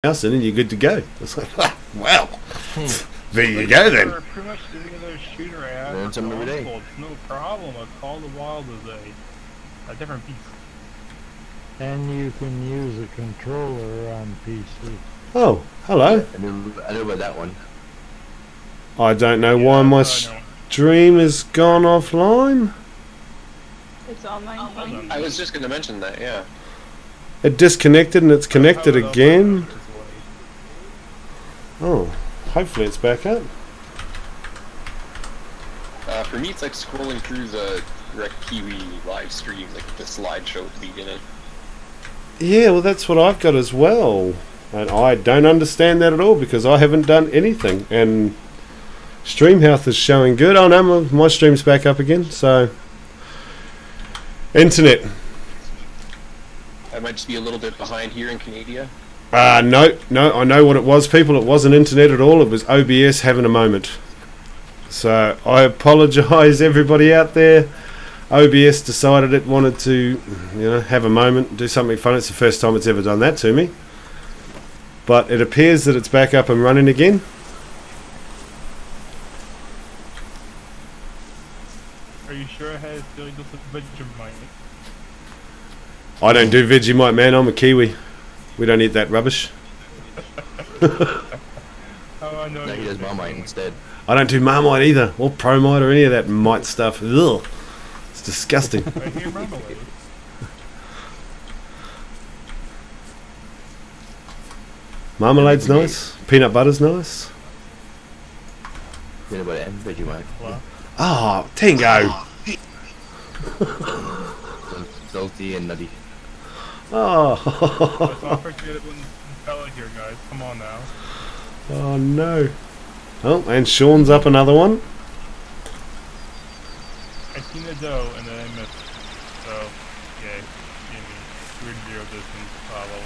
house in and you're good to go. It's like, well, there you go then. Pretty much any other shooter I have. Learn something every day. It's no problem. A Call of the Wild is a different beast. And you can use a controller on PC. Oh, hello. I knew about that one. I don't know why my stream has gone offline. It's online. I was just going to mention that, yeah. It disconnected and it's connected again. Oh, hopefully it's back up. For me, it's like scrolling through the Kiwi live stream, like the slideshow at the beginning. Yeah, well, that's what I've got as well. And I don't understand that at all because I haven't done anything. And stream health is showing good. Oh no, my stream's back up again. So, internet. I might just be a little bit behind here in Canada. No, I know what it was, people. It wasn't internet at all. It was OBS having a moment. So I apologise, everybody out there. OBS decided it wanted to, have a moment, do something fun. It's the first time it's ever done that to me. But it appears that it's back up and running again. Are you sure it has still just a Vegemite? I don't do Vegemite, man. I'm a Kiwi. We don't eat that rubbish. Oh, I know. No, he does Marmite instead. I don't do Marmite either, or Promite, or any of that mite stuff. Ugh. It's disgusting. I hear marmalade. Marmalade's nice. Peanut butter's nice. Peanut butter and Vegemite. Oh, Tango. Salty and nutty. Oh. Let's not forget it when fella here, guys. Come on now. Oh no. Oh, and Sean's up another one. I seen the dough and then I missed. So, yeah, weird zero distance level.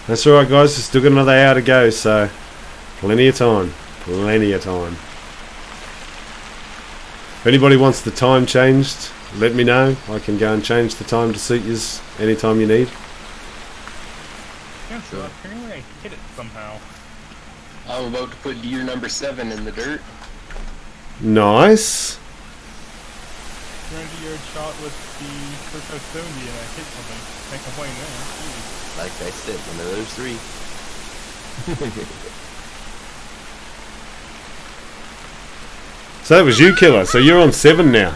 That's alright, guys. We've still got another hour to go, so plenty of time. Plenty of time. If anybody wants the time changed, let me know. I can go and change the time to suit you anytime you need. Yeah, so apparently I hit it somehow. I'm about to put deer number 7 in the dirt. Nice. 300-yard shot with the first 70 and I hit something. Can't complain there. Like I said, one of those three. So that was you, Killer. So you're on 7 now.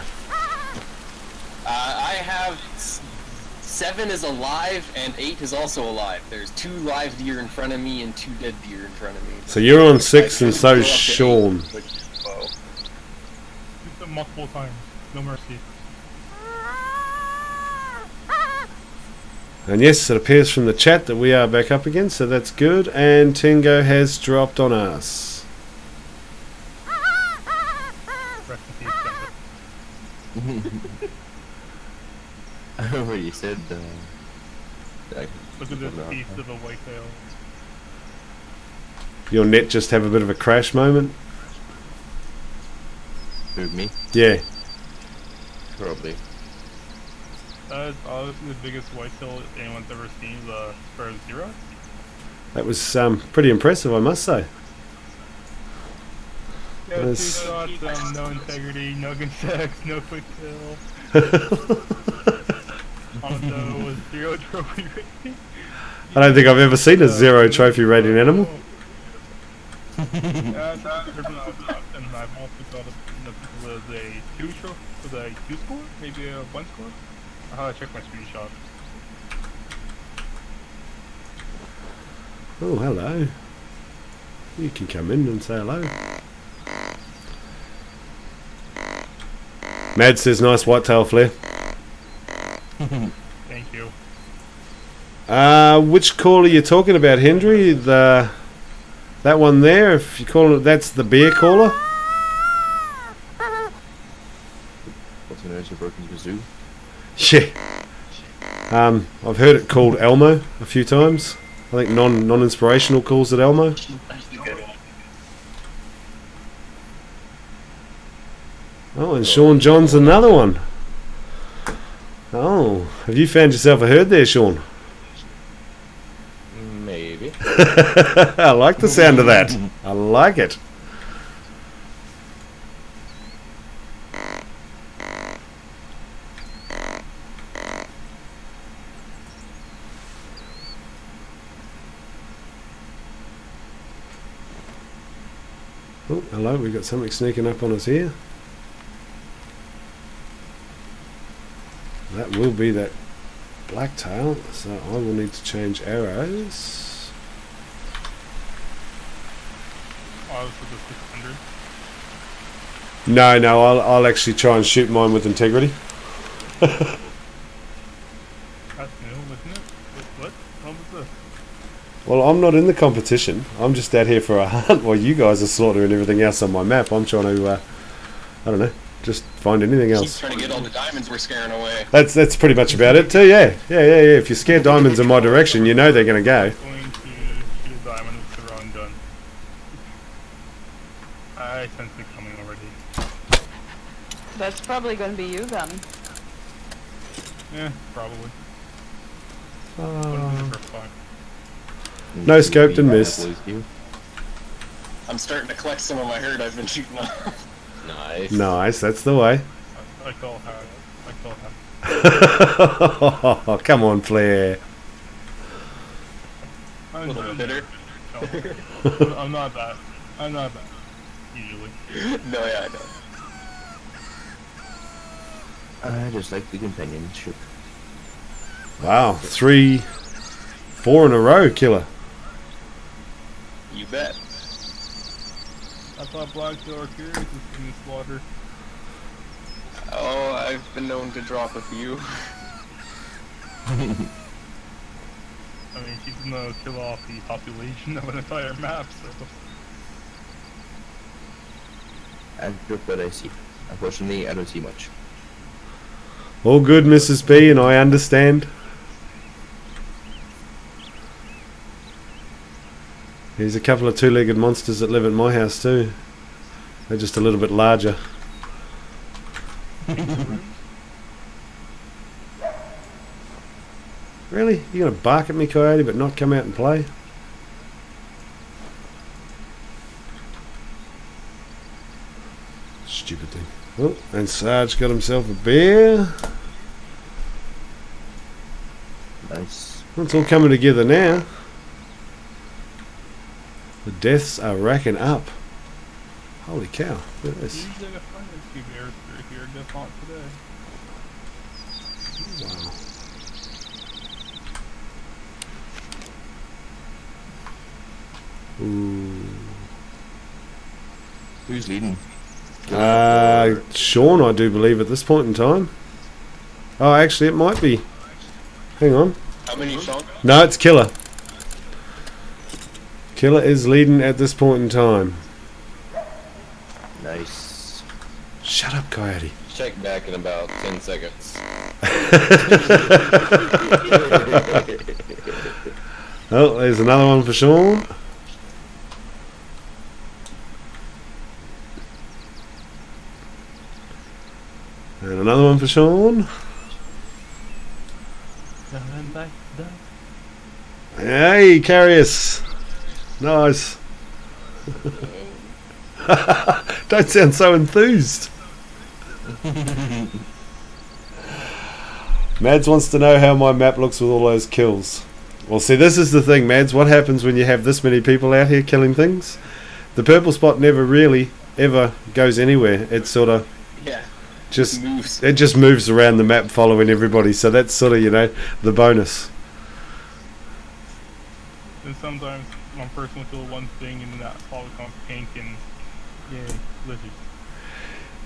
I have 7 is alive and 8 is also alive. There's 2 live deer in front of me and 2 dead deer in front of me. So you're on 6 and so's Sean. Hit them multiple times. No mercy. And yes, it appears from the chat that we are back up again, so that's good. And Tango has dropped on us. I already said Look at this piece of a whitetail. Your net just have a bit of a crash moment? Who, me? Yeah. Probably. That is obviously the biggest whitetail anyone's ever seen, the Spur Zero. That was pretty impressive, I must say. Yeah, 2 Yes. shots, no integrity, no sex, no quick kill. Also, was 0 trophy rating. I don't think I've ever seen a 0 trophy rating animal. And I've also got a 2 trophy, with a 2 score, maybe a 1 score. I'll check my screenshot. Oh, hello. You can come in and say hello. Mad says nice whitetail flare. Thank you. Which call are you talking about, Hendry? That one there, if you call it, that's the bear caller? What's the nose of broken kazoo? Yeah. I've heard it called Elmo a few times. I think non-inspirational calls it Elmo. Oh, and Sean John's another one. Oh, have you found yourself a herd there, Sean? Maybe. I like the sound of that. I like it. Oh, hello, we've got something sneaking up on us here. That will be that blacktail, so I will need to change arrows. Oh, for the 600. No, I'll actually try and shoot mine with integrity. That's new, isn't it? What? What was this? Well, I'm not in the competition. I'm just out here for a hunt while you guys are slaughtering everything else on my map. I'm trying to, I don't know, just find anything Keep else. trying to get all the diamonds we're scaring away. That's pretty much about it too, yeah. Yeah. If you scare diamonds in my direction, you know they're going to go. I'm going to shoot a diamond with the wrong gun. I sense it coming already. That's probably going to be you then. Yeah, probably. Wouldn't be for fun. No scoped and missed. I'm starting to collect some of my herd I've been shooting off. Nice. Nice, that's the way. I call hard. I call hard. Oh, come on, Flair. A I'm little just- bitter. No, I'm not that. I'm not that. Usually. No, yeah, I know. I just like the companionship. Wow, 4 in a row, killer. You bet. I thought Black Door Curious was being slaughtered. Oh, I've been known to drop a few. I mean, she's gonna kill off the population of an entire map, so... And look what I see. Unfortunately, I don't see much. All good, Mrs. B, and I understand. Here's a couple of two-legged monsters that live at my house too. They're just a little bit larger. Really? You're gonna bark at me, Coyote, but not come out and play? Stupid thing. Oh, and Sarge got himself a bear. Nice. It's all coming together now. The deaths are racking up. Holy cow, look at this. Usually I find a few bears through here, just not today. Wow. Ooh. Who's leading? Sean, I do believe at this point in time. Oh, actually, it might be. Hang on. How many, Sean? No, it's Killer. Killer is leading at this point in time. Nice. Shut up, Coyote. Check back in about 10 seconds. Oh, there's another one for Sean. And another one for Sean. Hey, Carius. Nice. Don't sound so enthused. Mads wants to know how my map looks with all those kills. Well, see, this is the thing, Mads. What happens when you have this many people out here killing things? The purple spot never really, ever goes anywhere. It sort of Yeah. just Moves. it just moves around the map following everybody. So that's sort of, you know, the bonus. And sometimes one person will kill one thing and then that follows on pink and yay, lizards.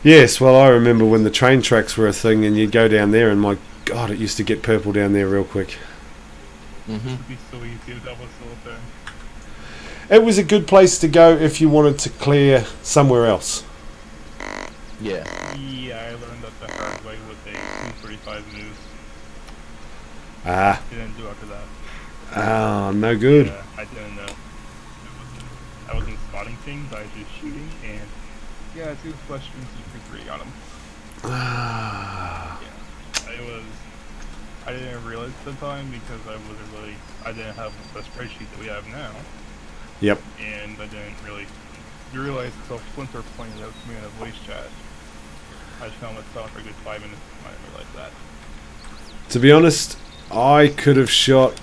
Yes, well, I remember when the train tracks were a thing and you'd go down there and my God, it used to get purple down there real quick. It'd be so easy if that was still a thing. It was a good place to go if you wanted to clear somewhere else. Yeah. Yeah, I learned that the hard way with a 235 news. Ah, Didn't do after that. no good. Yeah, I didn't know. I wasn't spotting things, I was just shooting, and yeah, 2 flesh streams you for 3 on them. Ah, Yeah, I didn't realize at the time because I didn't have the spreadsheet that we have now, Yep. and I didn't really realize until Splinter pointed out to me in a voice chat. I just found myself for a good 5 minutes and I didn't realize that. To be honest, I could have shot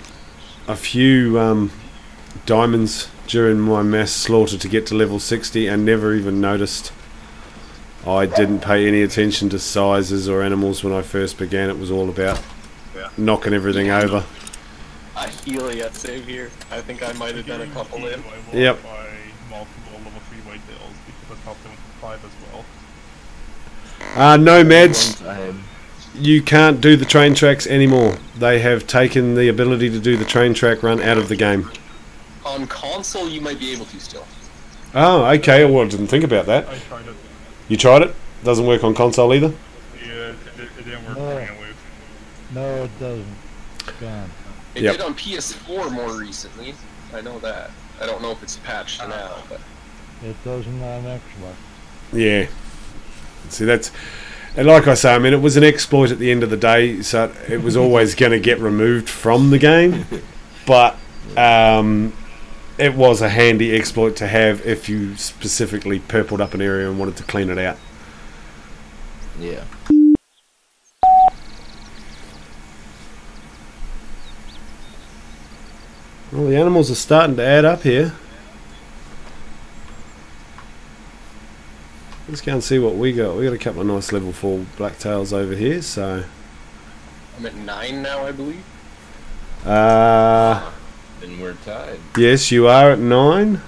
a few diamonds during my mass slaughter to get to level 60 and never even noticed. I didn't pay any attention to sizes or animals when I first began. It was all about knocking everything over. I feel ya, same here. I think I might have done a couple in. Yep. By multiple level 3 whitetails because I topped them with 5 as well. No, Mads, you can't do the train tracks anymore. They have taken the ability to do the train track run out of the game. On console, you might be able to still. Oh, okay. Well, I didn't think about that. I tried it. You tried it? Doesn't work on console either? Yeah, it didn't work No. for me with. No, it doesn't. Gone. It Yep. did on PS4 more recently. I know that. I don't know if it's patched now, but It doesn't on Xbox. Yeah. See, that's... And like I say, I mean, it was an exploit at the end of the day, so it was always going to get removed from the game. But it was a handy exploit to have if you specifically purpled up an area and wanted to clean it out. Yeah. Well, the animals are starting to add up here. Let's go and see what we got. We got a couple of nice level 4 blacktails over here, so... I'm at 9 now, I believe. And we're tied. Yes, you are at 9.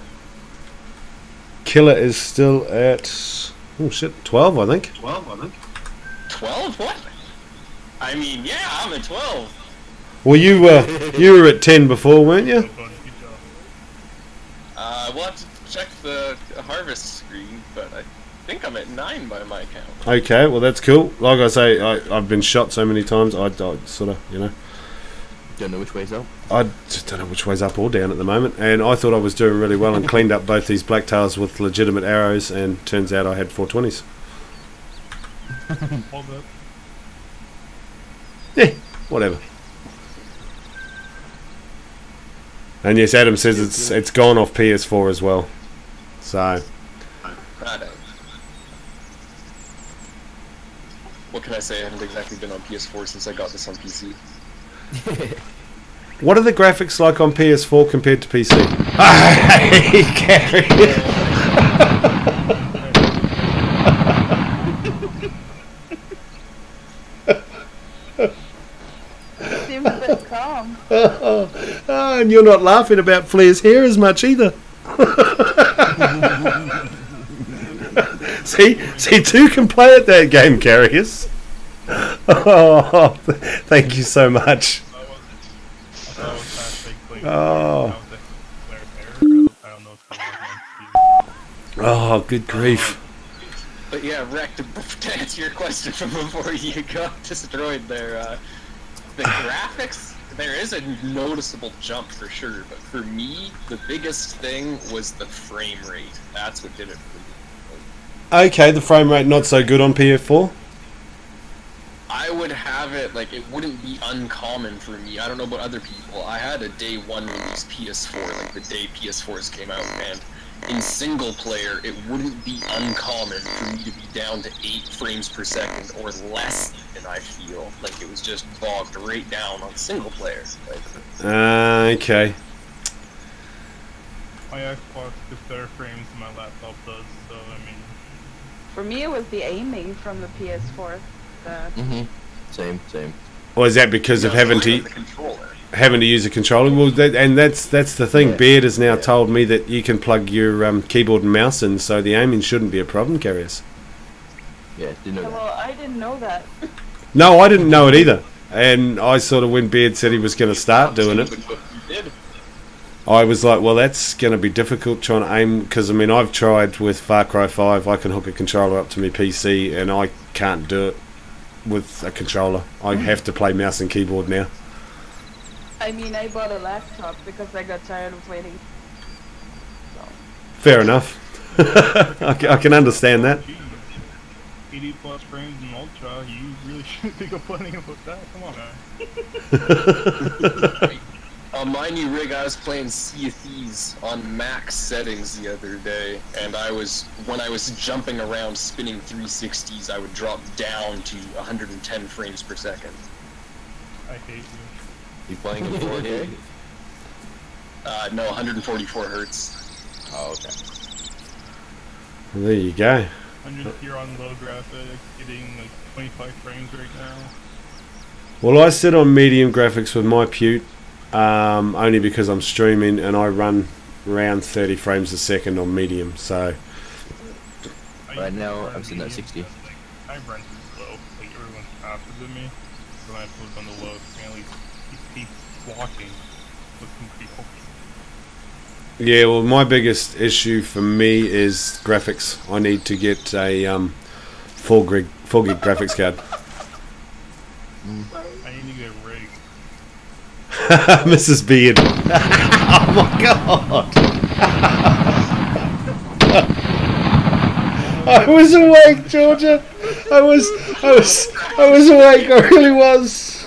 Killer is still at... Oh shit, 12 I think. 12? What? I mean, yeah, I'm at 12. Well, you were at 10 before, weren't you? We'll have to check the harvest screen, but I think I'm at 9 by my count. Okay, well that's cool. Like I say, I've been shot so many times, I sort of, you know... Don't know which way's up. I just don't know which way's up or down at the moment, and I thought I was doing really well and cleaned up both these blacktails with legitimate arrows, and turns out I had 420s. Hold up. Yeah, whatever. And yes, Adam says it's gone off PS4 as well. So Righto. What can I say? I haven't exactly been on PS4 since I got this on PC. what are the graphics like on PS4 compared to PC? Hey, Gary. Seems a bit calm. And you're not laughing about Flair's hair as much either. see, two can play at that game, Carius. Oh, thank you so much. Oh. Oh, good grief. But yeah, Rek, to answer your question from before you got destroyed there, the graphics, there is a noticeable jump for sure, but for me, the biggest thing was the frame rate. That's what did it for me. Okay, the frame rate not so good on PS4. I would have it, like, it wouldn't be uncommon for me. I don't know about other people. I had a day 1 release PS4, like the day PS4s came out, and in single player, it wouldn't be uncommon for me to be down to 8 frames per second or less, and I feel like it was just bogged right down on single player. Like, Okay. My Xbox gets better frames than my laptop does, so I mean... For me, it was the aiming from the PS4. Same. Or is that because of having to the controller. use a controller? Well, that's the thing. Yeah. Beard has now told me that you can plug your keyboard and mouse in, so the aiming shouldn't be a problem, Carius. Yeah, didn't know that. Well, I didn't know that. No, I didn't know it either. And I sort of, when Beard said he was going to start doing it, But you did. I was like, well, that's going to be difficult trying to aim, because, I mean, I've tried with Far Cry 5, I can hook a controller up to my PC, and I can't do it with a controller. I have to play mouse and keyboard now. I mean, I bought a laptop because I got tired of waiting. So. Fair enough. I can understand that. 80 plus frames in Ultra, you really shouldn't be complaining about that. Come on, man. On my new rig, I was playing Sea of Thieves on max settings the other day, and when I was jumping around spinning 360s, I would drop down to 110 frames per second. I hate you. You playing in 4K? No, 144 hertz. Oh, okay. Well, there you go. I'm just here on low graphics, getting like 25 frames right now. Well, I sit on medium graphics with my Pute, only because I'm streaming and I run around 30 frames a second on medium, so... Right now, I'm sitting at 60. I run too slow, like everyone's faster than me. When I put on the low, at least keep walking with some people. Yeah, well, my biggest issue for me is graphics. I need to get a 4 gig graphics card. I need to get a rig. Mrs. Beard. Oh my god! I was awake, Georgia. I was awake. I really was.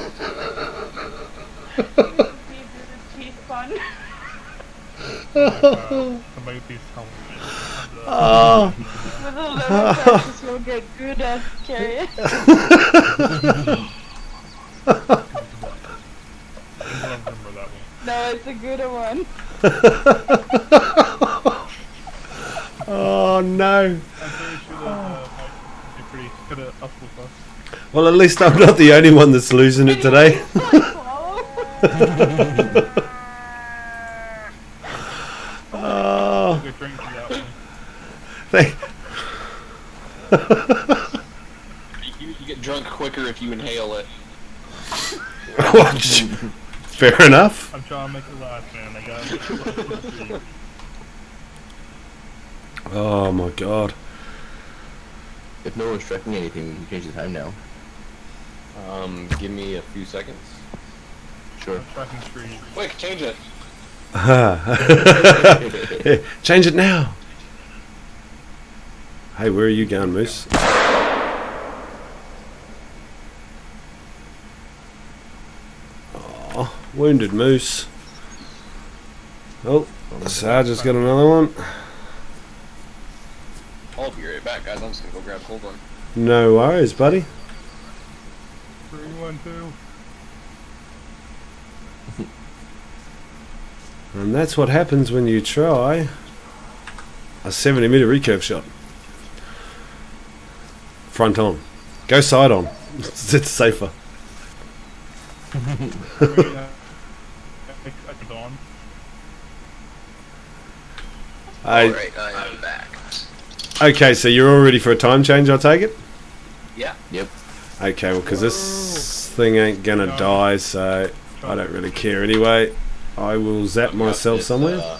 Somebody please tell me. Oh. With a little practice, you'll get good at carrying. I don't remember that one. No, it's a good one. Oh no. I'm pretty sure that you're pretty good at up with us. Well, at least I'm not the only one that's losing it today. Oh. Good drink for that one. You get drunk quicker if you inhale it. Fair enough. I'm trying to make it last, man. I got it. Oh my god. If no one's tracking anything, we can change the time now. Give me a few seconds. Sure. Tracking street. Quick, change it. Change it now. Hey, where are you going, Moose? Oh, wounded Moose. Oh, Sarge has got another one. I'll be right back, guys. I'm just gonna go grab hold one. No worries, buddy. 3, 1, 2. And that's what happens when you try a 70-meter recurve shot. Front on. Go side on. It's safer. Alright, I am back. Okay, so you're all ready for a time change, I take it? Yeah. Yep. Okay, well, because this thing ain't gonna die, so I don't really care anyway. I will zap myself somewhere. Nail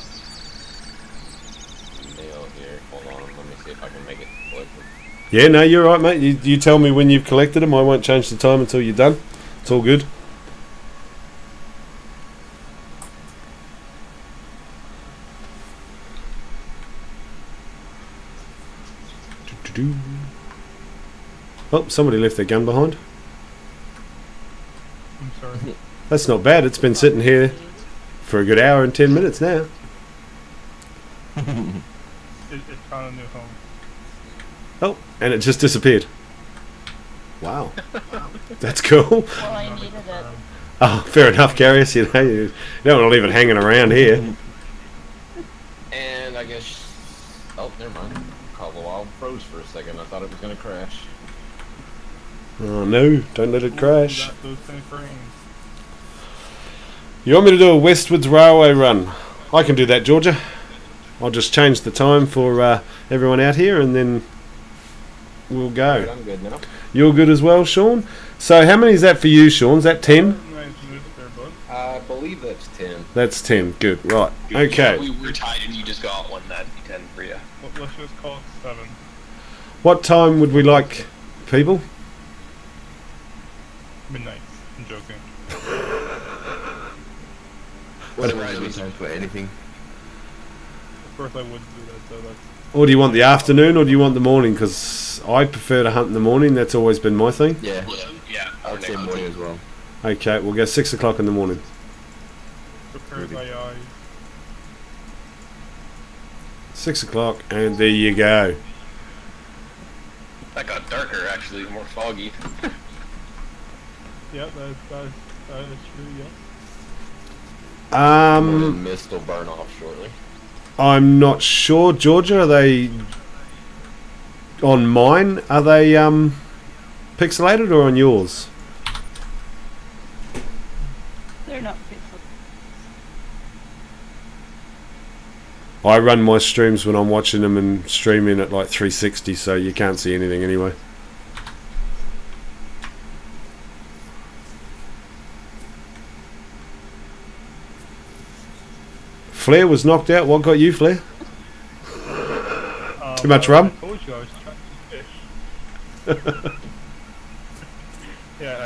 here. Hold on, let me see if I can make it collected. Yeah, no, you're right, mate. You tell me when you've collected them. I won't change the time until you're done. It's all good. Oh, somebody left their gun behind. I'm sorry. That's not bad. It's been sitting here for a good hour and 10 minutes now. It's found a new home. Oh, and it just disappeared. Wow. That's cool. Well, I needed it. Oh, fair enough, Garius. You know, you don't want to leave it hanging around here. And I guess... Oh, never mind. Cobble froze for a second. I thought it was going to crash. Oh, no. Don't let it crash. Got those 10 frames. You want me to do a Westwards Railway run? I can do that, Georgia. I'll just change the time for everyone out here and then we'll go. Alright, I'm good now. You're good as well, Sean? So how many is that for you, Sean? Is that 10? I believe that's 10. That's 10. Good. Right. Okay. We were tied and you just got one. That'd be 10 for you. Let's just call it 7. What time would we like, people? Midnight. I'm joking. Whatever is time for anything. of course I would do that. So that's. Or do you want the afternoon or do you want the morning? Because I prefer to hunt in the morning. That's always been my thing. Yeah, Yeah, I would say morning as well. Okay, we'll go 6 o'clock in the morning. Prepare my eyes. 6 o'clock, and there you go. That got darker actually, more foggy. Yeah, that is true. Yeah. Morning mist will burn off shortly. I'm not sure. Georgia, are they on mine? Are they pixelated or on yours? They're not fit for. I run my streams when I'm watching them and streaming at like 360, so you can't see anything anyway. Flair was knocked out. What got you, Flair? Too much rum? I told you I was trying to fish. Yeah,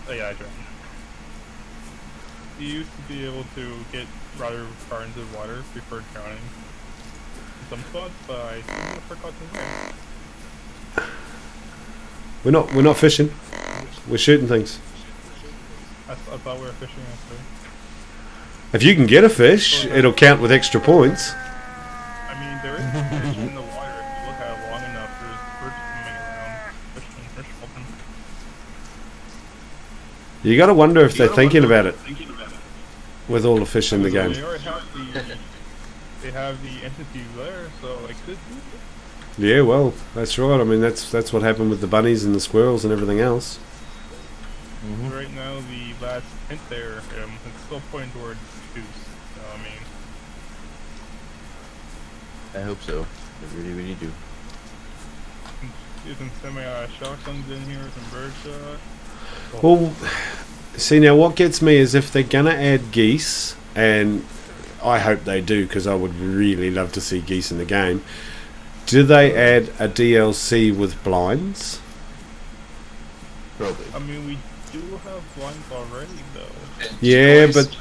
I drowned. You used to be able to get rather far into the water before drowning in some spots, but I seem to forgot to know. We're not fishing. We're shooting things. I thought we were fishing yesterday. If you can get a fish, it'll count with extra points. I mean, there is fish in the water if you look at it long enough. There's birds swimming around, fish open. You got to wonder if they're thinking about it with all the fish in the game. They have the entity there, so I could do it. Yeah, well, that's right. I mean, that's what happened with the bunnies and the squirrels and everything else. Right now, the last hint there, it's still pointing towards goose. So, I mean, I hope so. I really, really do. some semi-shotguns in here, some bird shot. Well, see, now what gets me is if they're going to add geese, and I hope they do because I would really love to see geese in the game, do they add a DLC with blinds? Probably. I mean, we do have blinds already, though. Yeah, but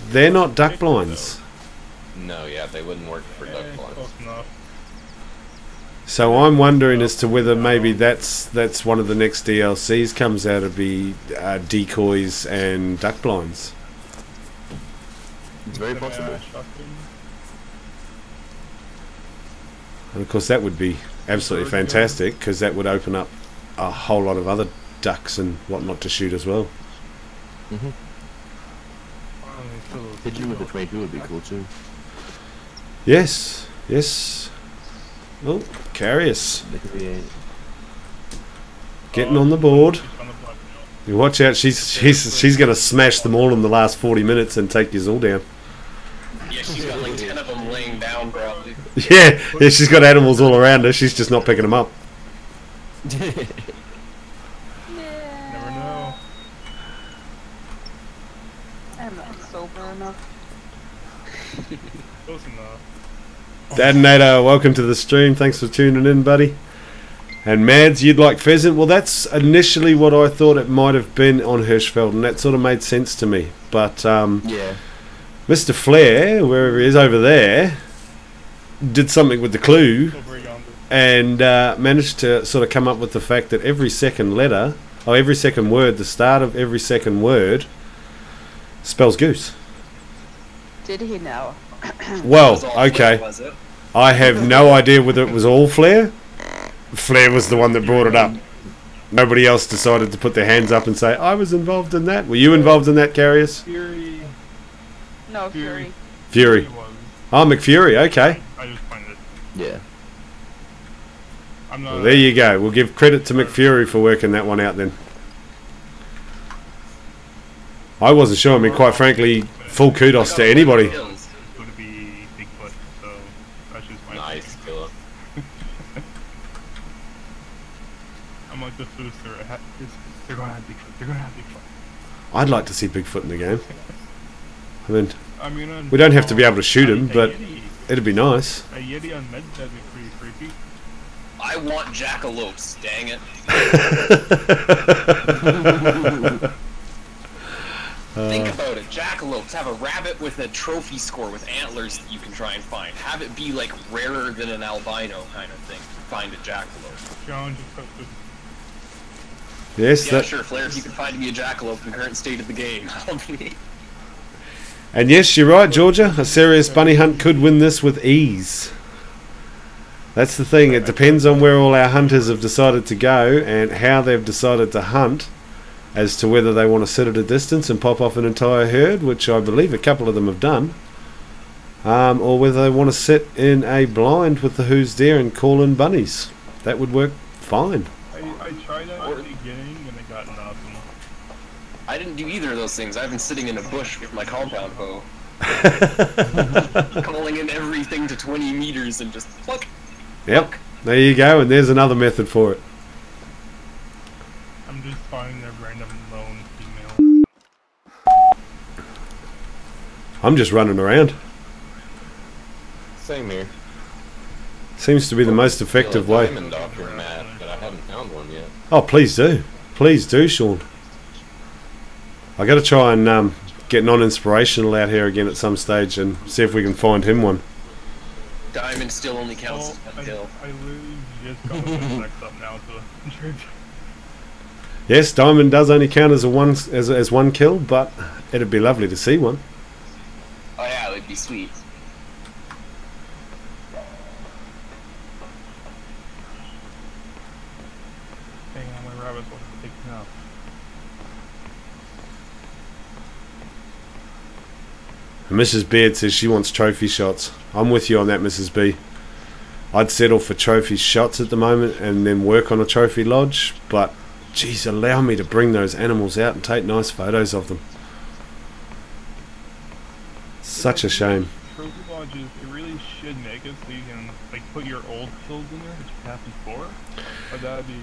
they're not duck blinds. No, yeah, they wouldn't work for duck blinds. Close enough. So I'm wondering as to whether maybe that's one of the next DLCs comes out to be decoys and duck blinds. It's very possible. And of course that would be absolutely fantastic because that would open up a whole lot of other ducks and whatnot to shoot as well. Pigeon with the 22 would be cool too. Yes, yes. Oh, Carius. They could be Getting on the board. You watch out, she's going to smash them all in the last 40 minutes and take yours all down. Yeah, she's got like 10 of them laying down probably. Yeah, she's got animals all around her. She's just not picking them up. Never know. I'm not sober enough. Close enough. Dadnator, welcome to the stream. Thanks for tuning in, buddy. And Mads, you'd like pheasant? Well, that's initially what I thought it might have been on Hirschfeld, and that sort of made sense to me. But yeah. Mr. Flair, wherever he is over there, did something with the clue and managed to sort of come up with the fact that every second letter, or every second word, the start of every second word, spells goose. Did he now? Well, okay. I have no idea whether it was all Flair. Flair was the one that brought it up. Nobody else decided to put their hands up and say, I was involved in that. Were you involved in that, Carius? Fury. No, Fury. Fury. Oh, McFury, okay. I just find it. Yeah. I'm not. Well, there you go. We'll give credit to McFury for working that one out then. I wasn't sure. I mean, quite frankly, full kudos to anybody. It's going to be Bigfoot, so that's just my Nice, killer. I'm like the booster. They're going to have Bigfoot. They're going to have Bigfoot. I'd like to see Bigfoot in the game. I mean, I mean, we don't have to be able to shoot him, but it'd be nice. A Yeti on meds, that'd be pretty creepy. I want jackalopes, dang it. Think about it. Jackalopes have a rabbit with a trophy score with antlers that you can try and find. Have it be like rarer than an albino kind of thing. Find a jackalope. John just put this. Yes, Yeah, sure, Flair. If you can find me a jackalope in the current state of the game, I'll be. and yes, you're right, Georgia. A serious bunny hunt could win this with ease. That's the thing. It depends on where all our hunters have decided to go and how they've decided to hunt, as to whether they want to sit at a distance and pop off an entire herd, which I believe a couple of them have done, or whether they want to sit in a blind with the who's there and call in bunnies. That would work fine. I tried that at the beginning and I got nothing. I didn't do either of those things. I've been sitting in a bush with my compound bow. Calling in everything to 20 meters and just pluck. Yep, there you go, and there's another method for it. I'm just finding a random lone female. I'm just running around. Same here. Seems to be the most effective way. Diamond doctor Matt, but I haven't found one yet. Oh, please do. Please do, Sean. I got to try and get non-inspirational out here again at some stage and see if we can find him one. Diamond still only counts as one kill. I literally just got my next up now to Yes, diamond does only count as as one kill, but it'd be lovely to see one. Oh yeah, it'd be sweet. hang on, my rabbit's all taken up. And Mrs. Beard says she wants trophy shots. I'm with you on that, Mrs. B. I'd settle for trophy shots at the moment and then work on a trophy lodge, but geez, allow me to bring those animals out and take nice photos of them. Such a shame. Trophy lodges, it really should make it so you can like put your old kills in there, which you have before, but that'd be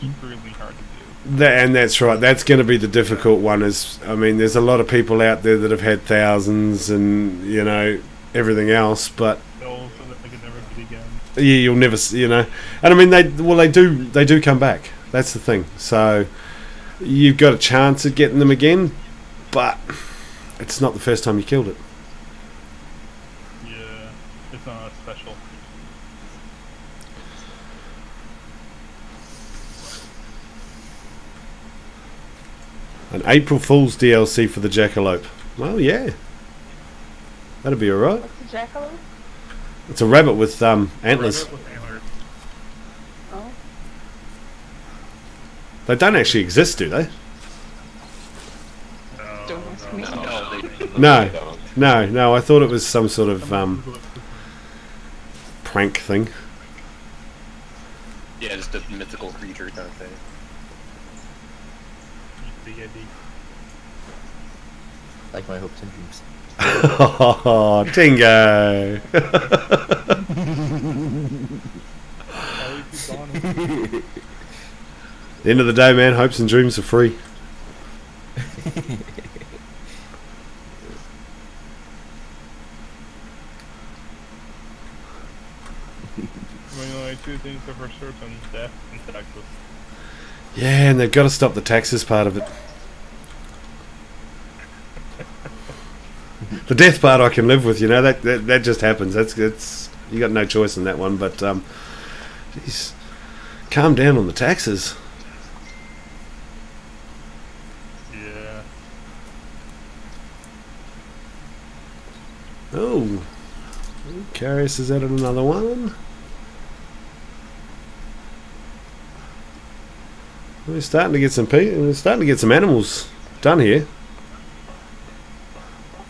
extremely hard to do. And that's right. That's going to be the difficult one. Is I mean, there's a lot of people out there that have had thousands and you know everything else, but So that they could never be again. yeah, you'll never, you know. And I mean, they do come back. That's the thing. So you've got a chance at getting them again, but it's not the first time you killed it. Yeah, it's not special. An April Fool's DLC for the jackalope. Well, yeah, that'd be alright. What's the jackalope? It's a rabbit with antlers. Rabbit with antlers. Oh. They don't actually exist, do they? Don't ask me. No. I thought it was some sort of prank thing. Yeah, just a mythical creature kind of thing. Like my hopes and dreams. Oh, Tingo! The end of the day, man, hopes and dreams are free. Only two things are for certain: death and taxes. Yeah, and they've got to stop the taxes part of it. The death part I can live with, you know, that just happens. That's you got no choice in that one. But geez, calm down on the taxes. Yeah. Oh, Carius has added another one. We're starting to get some animals done here.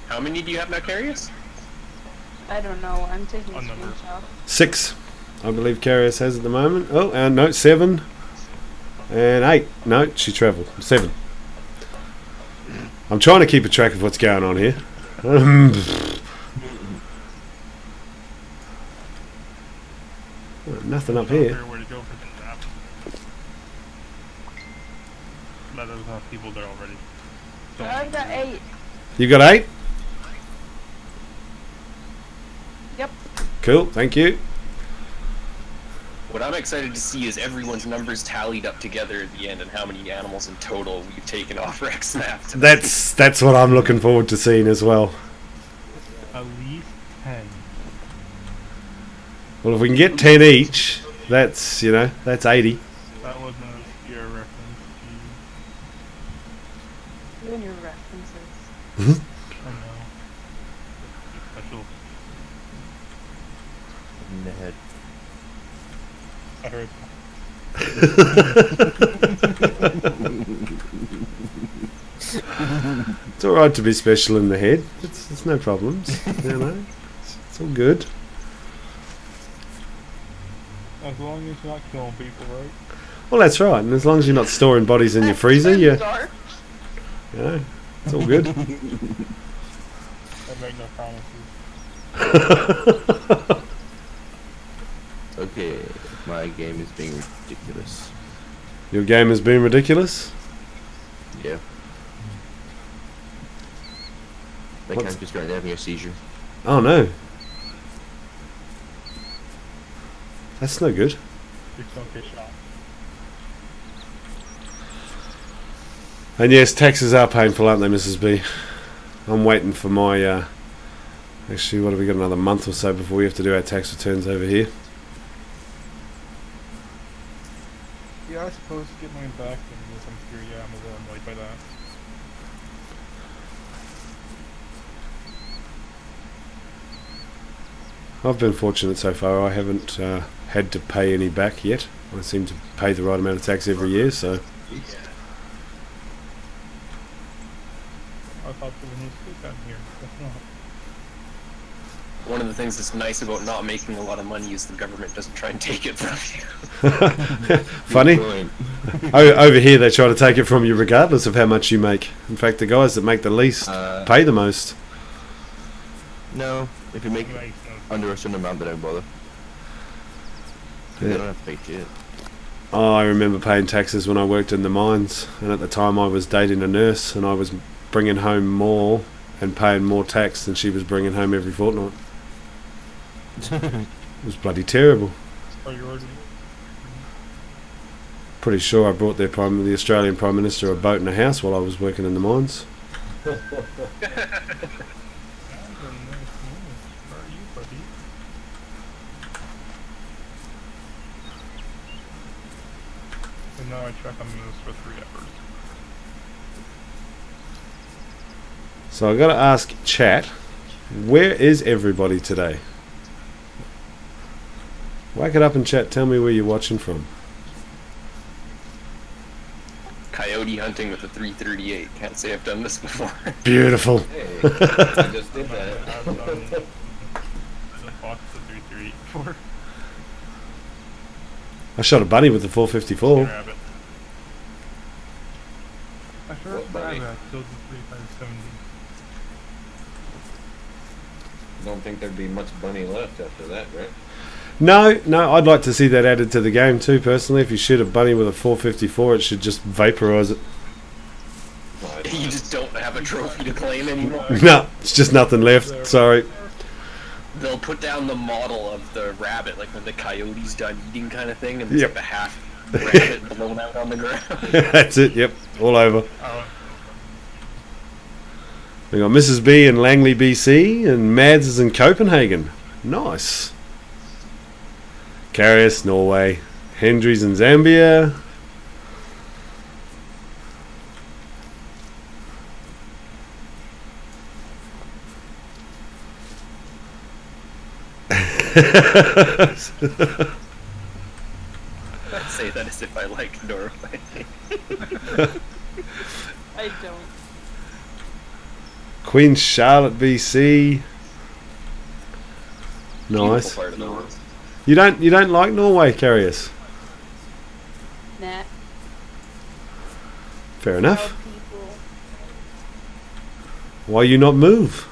How many do you have now, Carius? I don't know. I'm taking a Unnumbered. screenshot. 6, I believe Carius has at the moment. Oh, and no, 7 and 8. No, she travelled. 7. I'm trying to keep a track of what's going on here. Nothing up here. Where to go for the nap. That doesn't have people there already. So, I've got 8. You got 8? Yep. Cool, thank you. What I'm excited to see is everyone's numbers tallied up together at the end and how many animals in total we've taken off Rex map. That's what I'm looking forward to seeing as well. At least 10. Well, if we can get 10 each, that's, you know, that's 80. That wasn't a obscure reference You and your references. to... I know. Special. In the head. I heard. It's alright to be special in the head. It's no problems. You know, it's all good. As long as you're not killing people, right? Well, that's right. And as long as you're not storing bodies in your freezer, you know, it's all good. I make no promises. Okay, my game is being ridiculous. Your game has been ridiculous? Yeah. Like What's- I'm just right there having a seizure. Oh no. That's no good. Please don't get shot. And yes, taxes are painful, aren't they, Mrs. B? I'm waiting for my, actually, what have we got, another month or so before we have to do our tax returns over here. Yeah, I suppose to get mine back and get some theory, yeah, I'm a little annoyed by that. I've been fortunate so far. I haven't had to pay any back yet. I seem to pay the right amount of tax every year, so... I thought there was no state down here. That's not. One of the things that's nice about not making a lot of money is the government doesn't try and take it from you. Funny. Point. Over here they try to take it from you regardless of how much you make. In fact, the guys that make the least pay the most. No, if you make Makes no under a certain amount, they don't bother. They Yeah. don't have to pay shit. Oh, I remember paying taxes when I worked in the mines, and at the time I was dating a nurse, and I was bringing home more and paying more tax than she was bringing home every fortnight. It was bloody terrible. priority. Pretty sure I brought the Australian Prime Minister a boat and a house while I was working in the mines. That's a nice move. Where are you, buddy? And now I track on moves for 3 hours. So I got to ask chat, where is everybody today? Whack it up and chat. Tell me where you're watching from. Coyote hunting with a 338. Can't say I've done this before. Beautiful. Hey, I just did that. I've done boxed the 338 before. I shot a bunny with the 454. Rabbit. I What heard bunny? rabbit killed the 3570. Don't think there'd be much bunny left after that, right? No, I'd like to see that added to the game too, personally. If you shoot a bunny with a 454, it should just vaporize it. Well, I You just don't have a trophy to claim anymore. No, it's just nothing left. Sorry. They'll put down the model of the rabbit, like when the coyote's done eating kind of thing, and there's Yep. like a half rabbit blown out on the ground. That's it, yep, all over. Oh, We got Mrs. B in Langley, BC, and Mads is in Copenhagen. Nice. Carius, Norway. Hendry's in Zambia. I say that as if I like Norway. I don't. Queen Charlotte, BC. Beautiful Nice. part of the world. You don't like Norway, Carius? Nah. Fair enough. Proud people. Why you not move?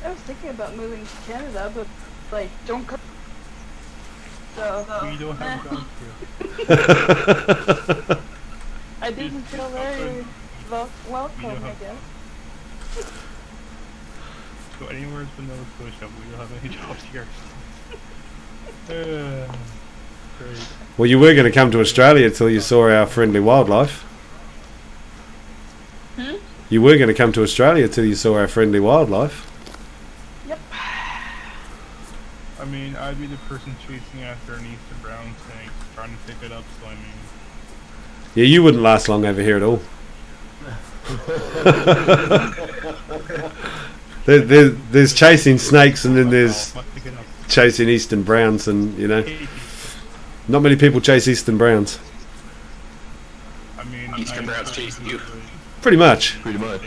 I was thinking about moving to Canada, but like, don't come. So, we don't have nah. guns here. I didn't feel very welcome, I guess. So anywhere but Nova Scotia, we don't have any jobs here. Great. Well, you were going to come to Australia till you saw our friendly wildlife. You were going to come to Australia till you saw our friendly wildlife. Yep. I mean, I'd be the person chasing after an eastern brown snake, trying to pick it up, so I mean... Yeah, you wouldn't last long over here at all. There's chasing snakes, and then there's chasing eastern browns, and you know, not many people chase eastern browns. I mean, Eastern browns chase you. Pretty much. Pretty much.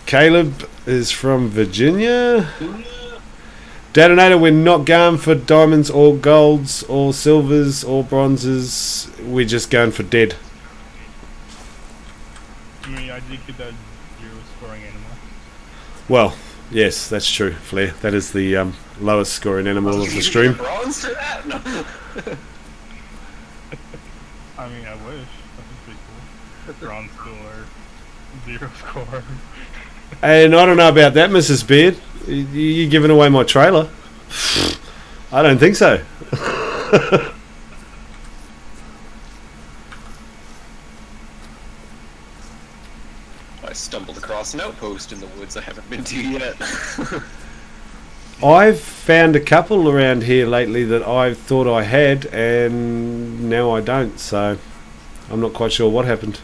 Caleb is from Virginia. Detonator, we're not going for diamonds or golds or silvers or bronzes. We're just going for dead. I mean, I did get that 0 scoring animal. Well, yes, that's true, Flair. That is the lowest scoring animal of the stream. Bronze for that? No. I mean, I wish. That's pretty cool. Bronze score, 0 score. And I don't know about that, Mrs. Beard. You giving away my trailer? I don't think so. I stumbled across an outpost in the woods I haven't been to yet. I've found a couple around here lately that I thought I had, and now I don't, so I'm not quite sure what happened.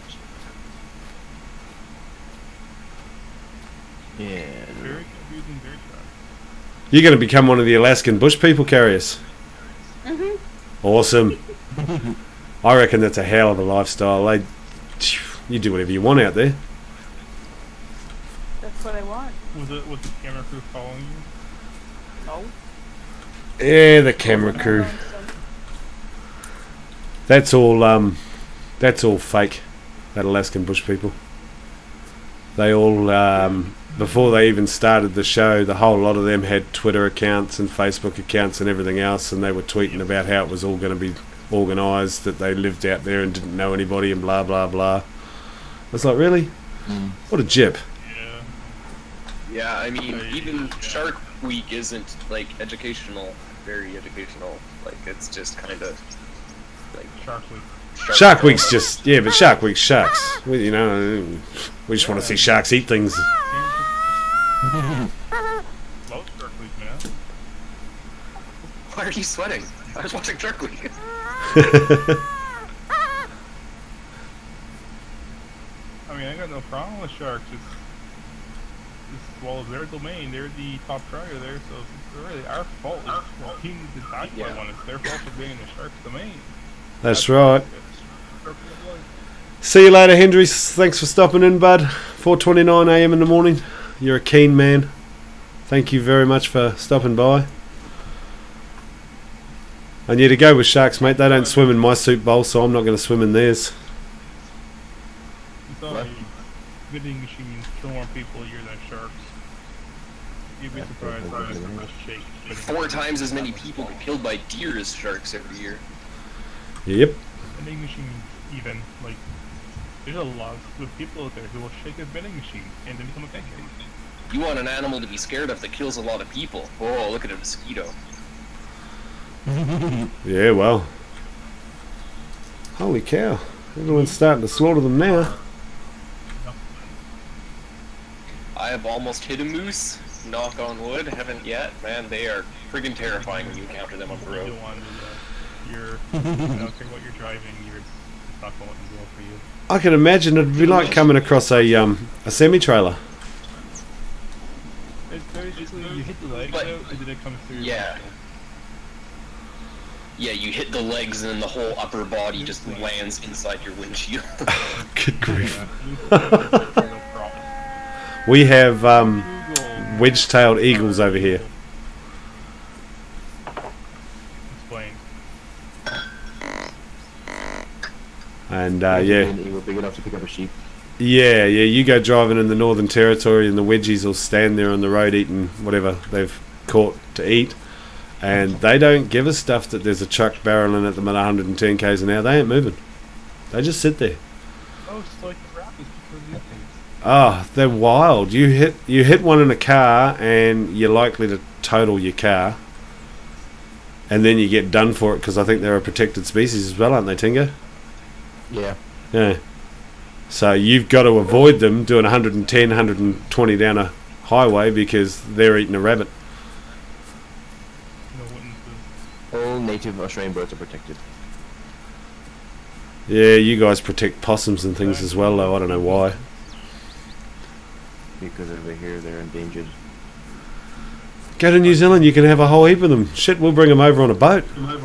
Yeah. Very confusing dirt track. You're going to become one of the Alaskan bush people carriers. Awesome. I reckon that's a hell of a lifestyle. You do whatever you want out there. That's what I want. Was the camera crew following you? No. Yeah, the camera crew. That's all fake. That Alaskan bush people. They all, before they even started the show, the whole lot of them had Twitter accounts and Facebook accounts and everything else, and they were tweeting about how it was all going to be organised, that they lived out there and didn't know anybody and blah blah blah. I was like, really? What a jip. Yeah. Yeah, I mean, even Shark Week isn't, like, educational, very educational. Like, it's just kind of, like... Shark Week. Shark Week's just, yeah, but Shark Week's sharks. We, you know, we just want to see sharks eat things. Love Shark Week, man. Why are you sweating? I was watching Shark Week. I mean, I got no problem with sharks. Well, their domain, they're the top trier there, so it's really our fault. It's team designed by one. It's their fault for being in the shark's domain. That's right. See you later, Hendrix. Thanks for stopping in, bud. 4:29 a.m. in the morning. You're a keen man. Thank you very much for stopping by. And yeah, to go with sharks, mate, they don't swim in my soup bowl, so I'm not going to swim in theirs. Sorry, vending machines kill more people a year than sharks. You'd be surprised by how much shake. 4 times as many people get killed by deer as sharks every year. Yep. Vending machines, even, like, there's a lot of people out there who will shake a vending machine and then become a pancake. You want an animal to be scared of that kills a lot of people. Oh, look at a mosquito. Yeah, well. Holy cow. Everyone's starting to slaughter them now. I have almost hit a moose. Knock on wood. Haven't yet. Man, they are friggin' terrifying when you encounter them on the road. You're, I don't care what you're driving, it's not going well for you. I can imagine it'd be like coming across a semi-trailer. It's basically, you hit the legs out, and then it comes through. Yeah. Yeah, you hit the legs and then the whole upper body just lands inside your windshield. Good grief. No problem. We have wedge-tailed eagles over here. Explain. And An yeah. eagle big enough to pick up a sheep. Yeah, you go driving in the Northern Territory and the wedgies will stand there on the road eating whatever they've caught to eat. And they don't give a stuff that there's a truck barreling at them at 110 k's an hour. They ain't moving. They just sit there. Oh, it's like the rapids because of these things. Oh, they're wild. You hit one in a car, and you're likely to total your car, and then you get done for it because I think they're a protected species as well, aren't they, Tingo? Yeah. Yeah. So you've got to avoid them doing 110, 120 down a highway because they're eating a rabbit. No witnesses. All native Australian birds are protected. Yeah, you guys protect possums and things as well, though. I don't know why. Because over here they're endangered. Go to New Zealand, you can have a whole heap of them. Shit, we'll bring them over on a boat. Fill up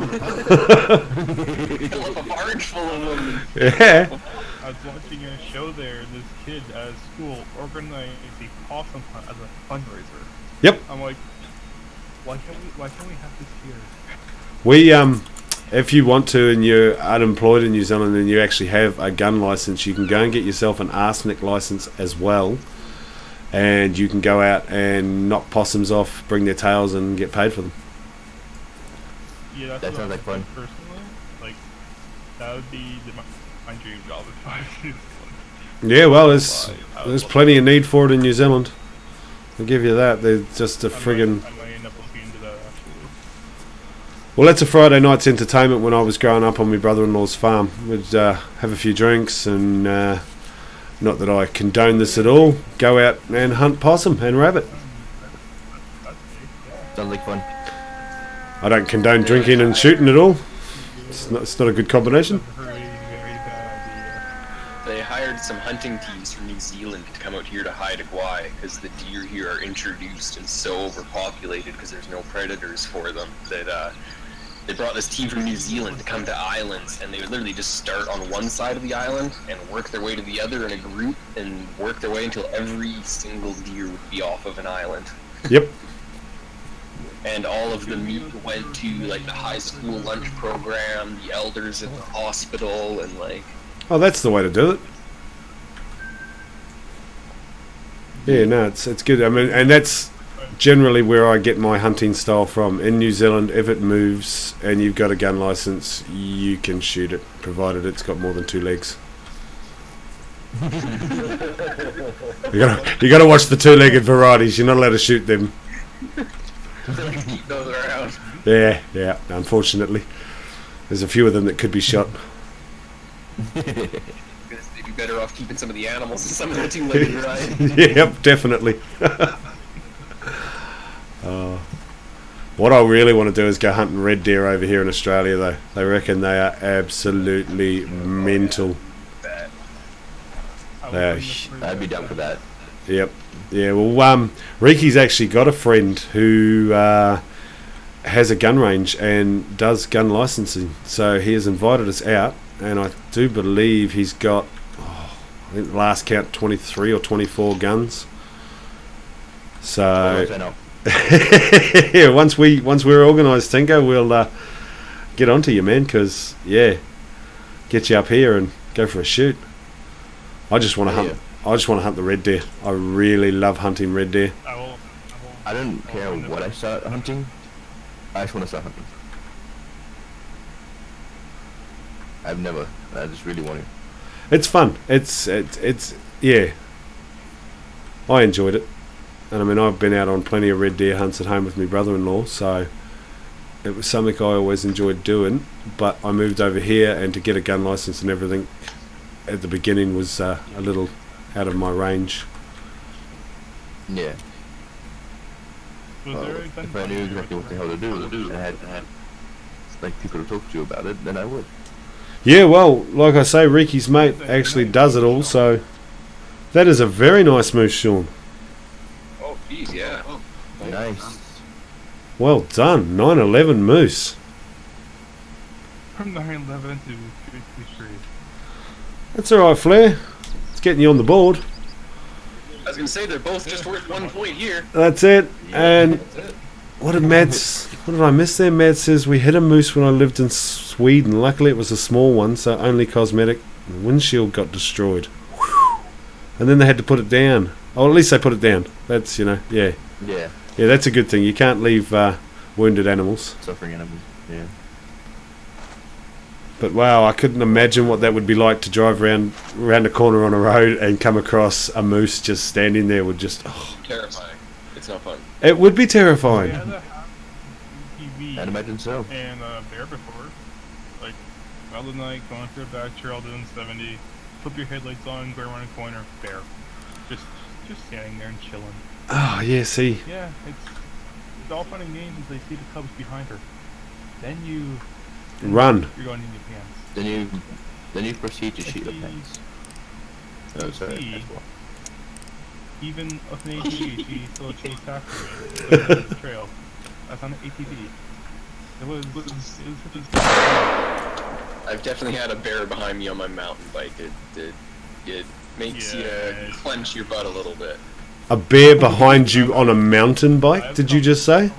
a barge full of them. Yeah. I was watching a show there. This kid at school organized a possum hunt as a fundraiser. Yep. I'm like, why can't we have this here? We if you want to and you're unemployed in New Zealand and you actually have a gun license, you can go and get yourself an arsenic license as well, and you can go out and knock possums off, bring their tails, and get paid for them. Yeah, that's That what sounds I like fun. think personally. Like, that would be my dream job if I was Yeah, well, there's plenty of need for it in New Zealand. I'll give you that. They're just a friggin'... I might end up looking into that actually. Well, that's a Friday night's entertainment when I was growing up on my brother-in-law's farm. We'd have a few drinks and, not that I condone this at all, go out and hunt possum and rabbit. Sounds like fun. I don't condone drinking and shooting at all. It's not a good combination. Very, very bad idea. They hired some hunting teams from New Zealand to come out here to Haida Gwaii because the deer here are introduced and so overpopulated because there's no predators for them that they brought this team from New Zealand to come to islands, and they would literally just start on one side of the island and work their way to the other in a group and work their way until every single deer would be off of an island. Yep. And all of the meat went to like the high school lunch program, the elders at the hospital, and like... Oh, that's the way to do it. Yeah, no, it's good. I mean, and that's generally where I get my hunting style from. In New Zealand, if it moves and you've got a gun license, you can shoot it, provided it's got more than 2 legs. you gotta watch the 2-legged varieties. You're not allowed to shoot them. Keep those around. Yeah. Unfortunately, there's a few of them that could be shot. Because they'd be better off keeping some of the animals and some of the two-legged variety. Yep, definitely. What I really want to do is go hunting red deer over here in Australia, though. They reckon they are absolutely mental. I'd be down for that. Yep. Yeah, well, Riki's actually got a friend who has a gun range and does gun licensing. So he has invited us out, and I do believe he's got, I think last count, 23 or 24 guns. So... yeah, once we're organised, Tinko, we'll get onto you, man, because, yeah, get you up here and go for a shoot. I just want to hunt. I just want to hunt the red deer. I really love hunting red deer. I don't care what I start hunting. I just want to start hunting. I've never. I just really want to. It's fun. It's yeah. I enjoyed it. And I mean, I've been out on plenty of red deer hunts at home with my brother-in-law, so it was something I always enjoyed doing. But I moved over here, and to get a gun license and everything at the beginning was a little out of my range. Yeah. Well, if I knew exactly what the hell to do, and I had like people to talk to about it, then I would. Yeah, well, like I say, Riki's mate actually does it all, so that is a very nice moose, Sean. Oh, geez, yeah. Nice. Well done, 911 moose. From 911 to 333. That's alright, Flair. It's getting you on the board. I was gonna say they're both just worth 1 point here. That's it. And what did I miss there? Mads says we hit a moose when I lived in Sweden. Luckily it was a small one, so only cosmetic. The windshield got destroyed. Whew. And then they had to put it down. Oh, at least they put it down. That's, yeah. Yeah. Yeah, that's a good thing. You can't leave wounded animals. Suffering animals, yeah. But wow, I couldn't imagine what that would be like to drive around a corner on a road and come across a moose just standing there with just... Oh, Terrifying. It's not fun. it would be terrifying. We had a TV I'd imagine so. and a bear before. Like, middle of the night, going through a back trail doing 70, flip your headlights on, go around a corner, bear. Just standing there and chilling. Oh, yeah, see. Yeah, it's all fun and games until you see the cubs behind her. Then Run. you're going in your pants. Then you proceed to shoot the pants. Oh, sorry. See, That's what- even with an ATV, she still chased after me on the trail. That's on an ATV. It was I've definitely had a bear behind me on my mountain bike. It makes you clench your butt a little bit. A bear behind you on a mountain bike, did you just say?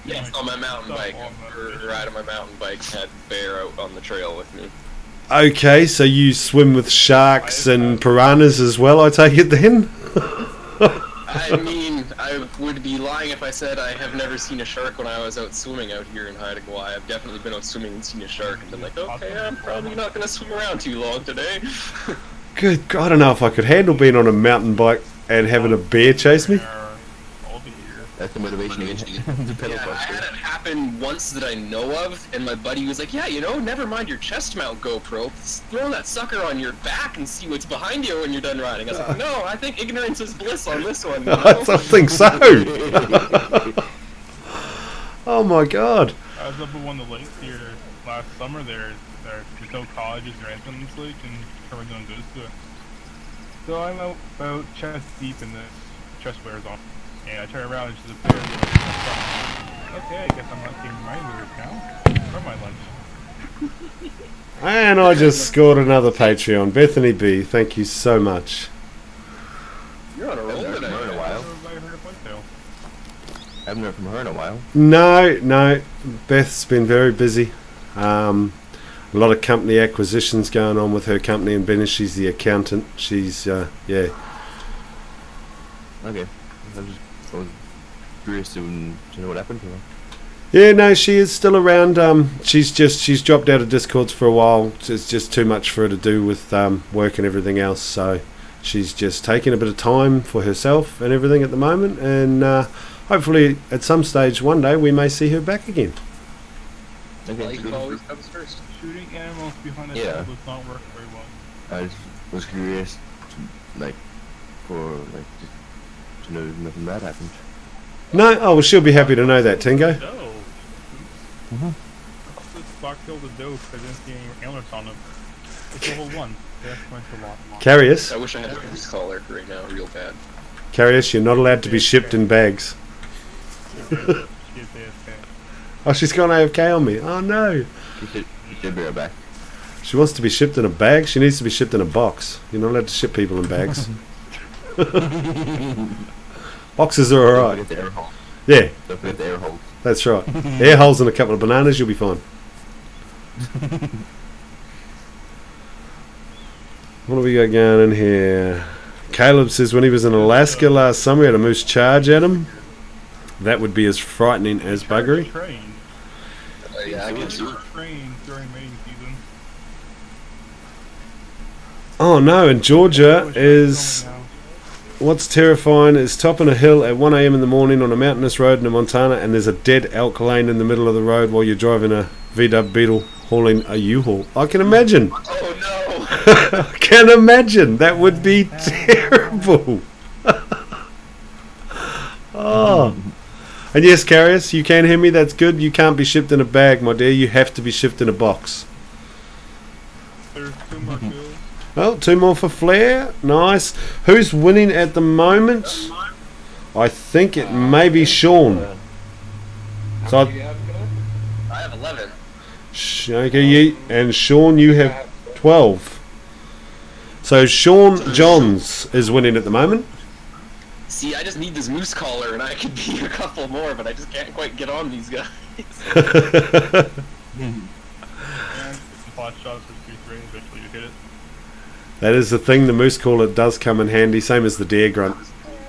Yes, on my mountain bike. I ride on my mountain bike, had bear out on the trail with me. Okay, so you swim with sharks and piranhas as well, I take it then? I mean, I would be lying if I said I have never seen a shark when I was out swimming out here in Haida Gwaii. I've definitely been out swimming and seen a shark and been like, okay, I'm probably not going to swim around too long today. Good God, I don't know if I could handle being on a mountain bike and having a bear chase me. That's the motivation to the pedal Yeah, I buster. had it happen once that I know of, and my buddy was like, yeah, you know, never mind your chest mount GoPro, throw that sucker on your back and see what's behind you when you're done riding. I was like, no, I think ignorance is bliss on this one. You know? I don't think so. Oh my God. I was up at one of the lakes here last summer. There's no colleges or anything on this lake, and everyone goes to it. So I'm out about chest deep in this chest wears on, and I turn around and she's a bear. Okay, I guess I'm not getting my lures now. For my lunch. And I just scored another Patreon. Bethany B, thank you so much. You're on a roll Haven't heard from her in a today. while. Everybody heard of Whitetail. Haven't heard from her in a while. No, Beth's been very busy. A lot of company acquisitions going on with her company in Venice. She's the accountant. She's, yeah. Okay. I was curious to know what happened to her. Yeah, no, she is still around. She's dropped out of Discords for a while. It's just too much for her to do with work and everything else. So she's just taking a bit of time for herself and everything at the moment. And hopefully at some stage one day we may see her back again. Okay. Life always comes first. Shooting animals behind a Yeah. table does not work very well. I just was curious, to know if nothing bad happened. No? Oh, well, she'll be happy to know that, Tingo. Doe. This black-tailed doe because I didn't see any antlers on them. It's a whole one. That's went a lot. Carius, I wish I had a goose collar right now, real bad. Carius, you're not allowed to be shipped in bags. She is AFK. Oh, she's gone AFK on me. Oh, no. You should be right back. She wants to be shipped in a bag. She needs to be shipped in a box. You're not allowed to ship people in bags. Boxes are Don't alright. forget the air hole. Yeah, Don't forget the air holes. that's right. Air holes and a couple of bananas, you'll be fine. What do we got going in here? Caleb says when he was in Alaska last summer, he had a moose charge at him. That would be as frightening as buggery. Trained. Yeah, I can see. Trained during mating season. Oh no, in Georgia is... What's terrifying is topping a hill at 1 a.m. in the morning on a mountainous road in Montana, and there's a dead elk laying in the middle of the road while you're driving a VW Beetle hauling a U-Haul. I can imagine. Oh no! I can imagine. That would be terrible. Oh. And yes, Carius, you can hear me. That's good. You can't be shipped in a bag, my dear. You have to be shipped in a box. There's 2 more kills. Well, 2 more for Flair. Nice. Who's winning at the moment? I think it may be Sean. So, I have 11. okay, and Sean, you have 12. So Sean Johns is winning at the moment. See, I just need this moose collar, and I could be a couple more, but I just can't quite get on these guys. And pot shots for 2-3, eventually you hit it. That is the thing. The moose collar does come in handy, same as the deer grunt.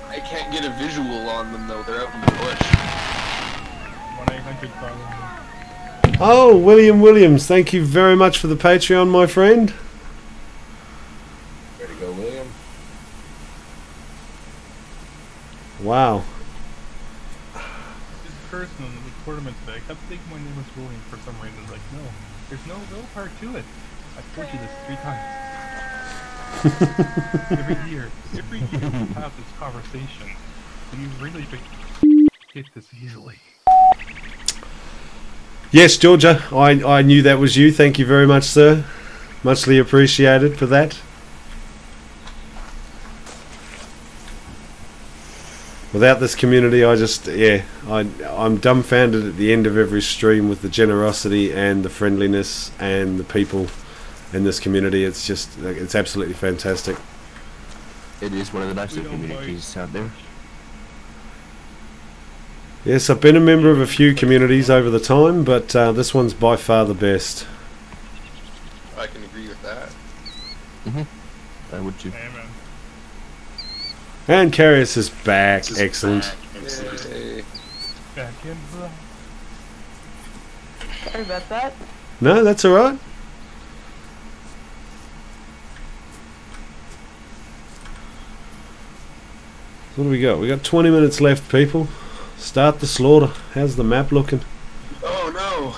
I can't get a visual on them, though. They're out in the bush. 1-800 problem. Oh, William Williams, thank you very much for the Patreon, my friend. Ready to go, William? Wow. This person in the tournament today kept thinking my name was William for some reason. Like, no, there's no part to it. I've told you this 3 times. every year we have this conversation, and you really get this easily. Yes, Georgia, I knew that was you. Thank you very much, sir. Muchly appreciated for that. Without this community, I'm dumbfounded at the end of every stream with the generosity and the friendliness and the people in this community. It's just, it's absolutely fantastic. It is one of the nicer communities out there. Yes, I've been a member of a few communities over the time, but this one's by far the best. I can agree with that. I would too. Amen. And Carius is back. Excellent. Yay. Back in, bro. Sorry about that. No, that's alright. What do we got? We got 20 minutes left, people. Start the slaughter. How's the map looking? Oh no!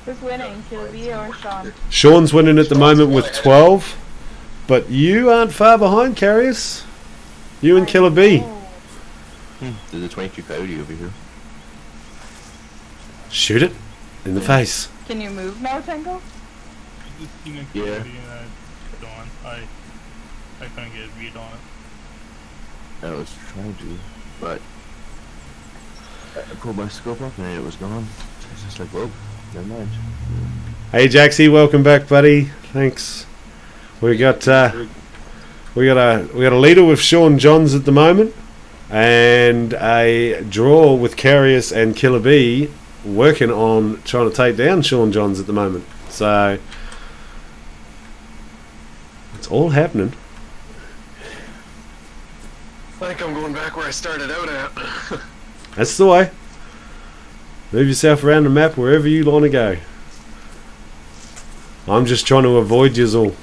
Who's winning, Kiwi or Sean? Sean's winning at the moment with 12, but you aren't far behind, Carius. You and Killer B. Oh. There's a 22 coyote over here. Shoot it in the face. Can you move now, Tango? Just, you know, Yeah. and Dawn. I couldn't get a read on it. I was trying to, but I pulled my scope up and it was gone. It's just like, whoa, never mind. Hey Jaxie, welcome back, buddy. Thanks. We got a leader with Sean Johns at the moment, and a draw with Carius and Killer B working on trying to take down Sean Johns at the moment. So it's all happening. I think I'm going back where I started out at. That's the way. Move yourself around the map wherever you want to go. I'm just trying to avoid yous all.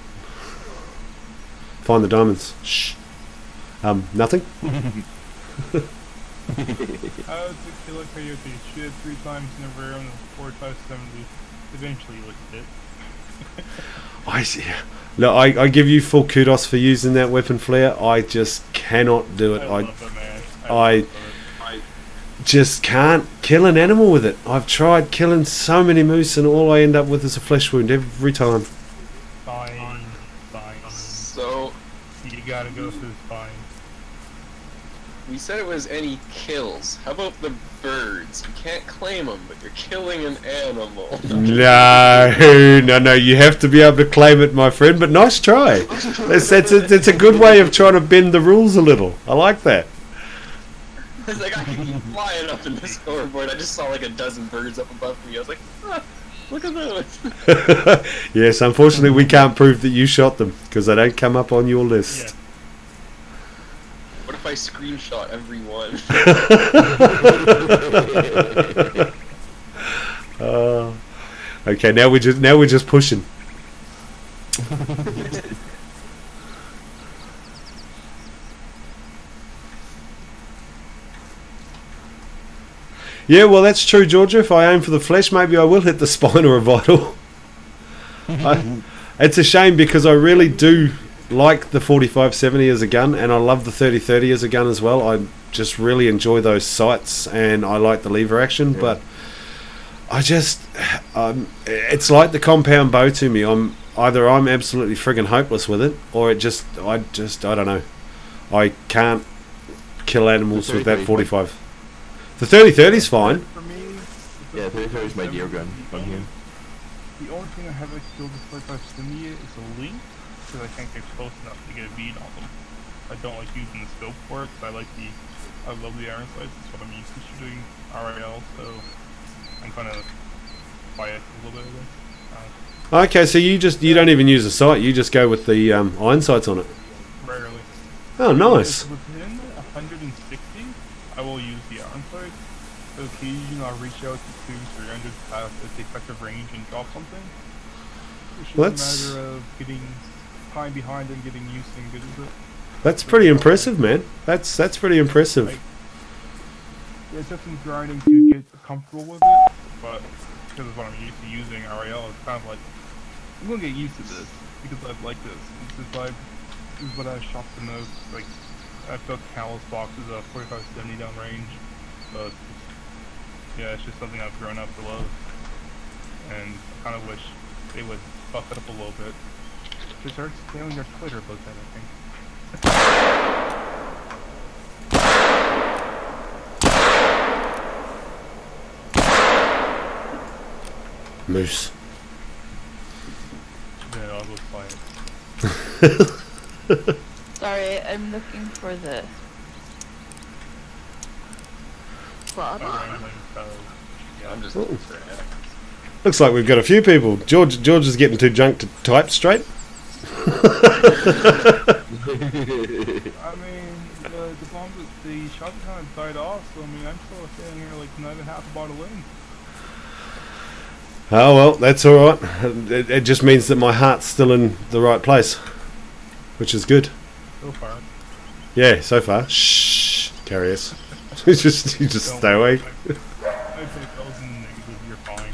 Find the diamonds. Shh. Nothing? How to kill a coyote? Shoot it 3 times in a round and 4 times 70. Eventually you look at it. I see. Look, I give you full kudos for using that weapon flare. I just cannot do it. I love it, man. I just can't kill an animal with it. I've tried killing so many moose and all I end up with is a flesh wound every time. Fine. So, You gotta go through the spine. we said it was any kills. How about the birds? You can't claim them, but you're killing an animal. No, you have to be able to claim it, my friend, but nice try. It's a good way of trying to bend the rules a little. I like that. It's like I can be flying up in the scoreboard. I just saw like a dozen birds up above me. I was like, ah, look at those. Yes, unfortunately we can't prove that you shot them because they don't come up on your list. Yeah. What if I screenshot every one? Okay, now we're just pushing. Yeah, well, that's true, Georgia. If I aim for the flesh, maybe I will hit the spine or a vital. It's a shame because I really do like the 45-70 as a gun, and I love the 30-30 as a gun as well. I just really enjoy those sights, and I like the lever action, but I just... it's like the compound bow to me. I'm absolutely friggin' hopeless with it, or I don't know. I can't kill animals with that 45. The 30-30's fine. For me, Yeah, 30 is my deer gun on here. the only thing I haven't killed with 45-70 is a link, because I can't get close enough to get a bead on them. I don't like using the scope for it, because I love the iron sights. It's what I'm used to shooting RAL, so I'm kind of biased a little bit of this. Okay, so you don't even use a sight. You just go with the iron sights on it. Rarely. Oh, nice. Within 160, I will use the iron sight. occasion I'll reach out to 200-300 past its effective range and drop something. It's just Well, a matter of getting time behind and getting used and good with it. That's pretty impressive, man. That's pretty impressive. Like, yeah, it's definitely grinding to get comfortable with it, but because of what I'm used to using REL, it's kind of like, I'm gonna get used to this, because I like this. This is what I shot the most. Like, I've built countless boxes of 45-70 down range, so yeah, it's just something I've grown up to love, and I kind of wish they would buff it up a little bit. Just start scaling their Twitter about that, I think. Moose. Yeah, I'll go quiet. Sorry, I'm looking for this. What? Yeah, I'm just looking for it. Looks like we've got a few people. George is getting too drunk to type straight. I mean, the bomb, the shot kind of died off, so I mean, I'm still standing here like not even half a bottle in. Oh well, that's all right. It just means that my heart's still in the right place, which is good. So far. Yeah, so far. Shh, carriers. you just stay away. I'd say 1,000 negative, you're fine.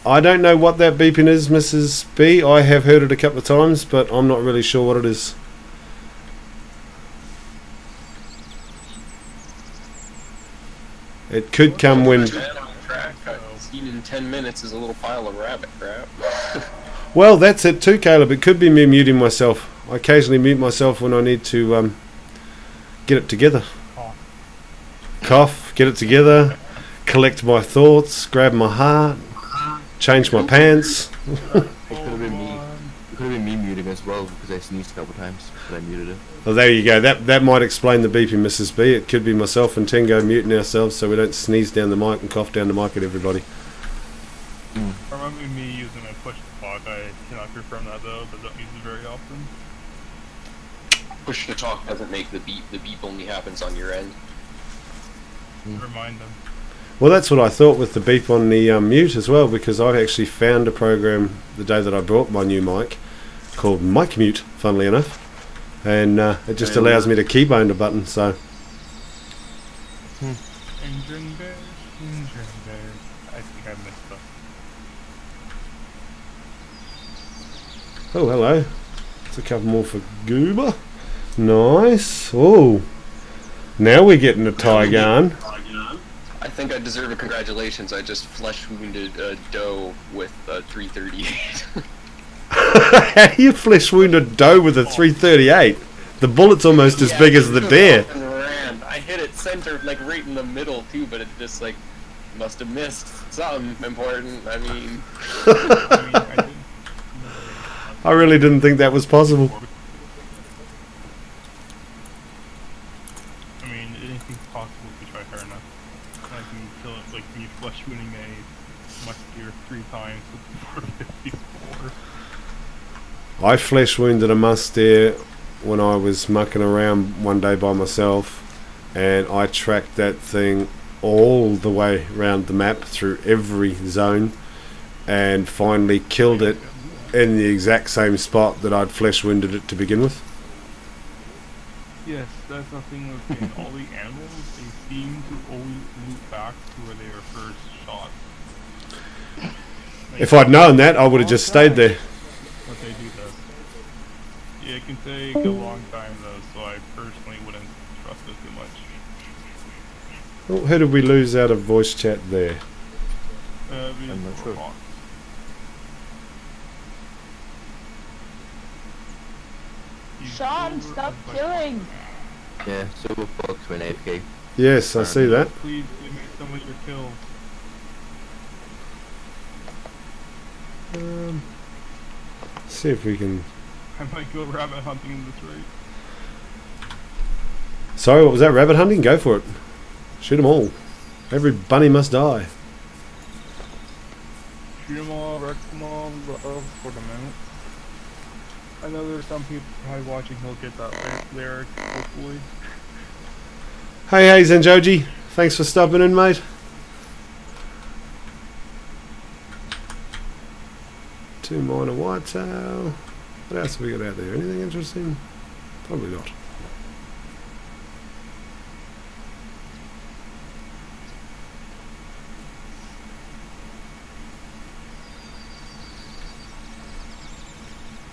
I don't know what that beeping is, Mrs. B. I have heard it a couple of times, but I'm not really sure what it is. It could come when... Seen in 10 minutes is a little pile of rabbit crap. Well, that's it too, Caleb. It could be me muting myself. I occasionally mute myself when I need to get it together. Cough, get it together, collect my thoughts, grab my heart, change my pants. It could have been me. It could have been me muting as well because I sneezed a couple times, but I muted it. Well, there you go. That might explain the beeping, Mrs. B. It could be myself and Tango muting ourselves so we don't sneeze down the mic and cough down the mic at everybody. I remember me using a push to talk. I cannot confirm that though, but don't use it very often. Push to talk doesn't make the beep. The beep only happens on your end. Remind them. Well, that's what I thought with the beep on the mute as well, because I've actually found a program the day that I bought my new mic called Mic Mute, funnily enough, and it just allows me to keybone the button. So. Engine bears. I think I missed that. Oh, hello. There's a couple more for Goober. Nice. Oh, now we're getting a tie gun. I think I deserve a congratulations. I just flesh wounded doe with a 338. How do you flesh wound a doe with a 338? The bullet's almost as big as the deer. I hit it centered, like right in the middle too, but it just like must have missed something important. I mean, I really didn't think that was possible. I mean, anything's possible if you try hard enough. I can kill it, like me flesh wounding a musketeer 3 times with 454. I flesh wounded a musketeer when I was mucking around one day by myself, and I tracked that thing all the way around the map through every zone and finally killed it in the exact same spot that I'd flesh wounded it to begin with. Yes, that's the thing with all the animals, they seem to always loop back to where they were first shot. Like, If I'd known that, I would have just stayed there. But they do that. Yeah, it can take a long time though, so I personally wouldn't trust it too much. Oh, who did we lose out of voice chat there? I'm not sure. Sean, stop killing! Yeah, Silver Fox went AFK. Yes, I see that. Please give me some of your kills. See if we can... I might go rabbit hunting in this race. Sorry, what was that? Rabbit hunting? Go for it. Shoot them all. Every bunny must die. Shoot them all, wreck them all, love for the minute. I know there's some people probably watching who'll get that lyric, hopefully. Hey Zenjoji, thanks for stopping in, mate. Two minor whitetail. What else have we got out there? Anything interesting? Probably not.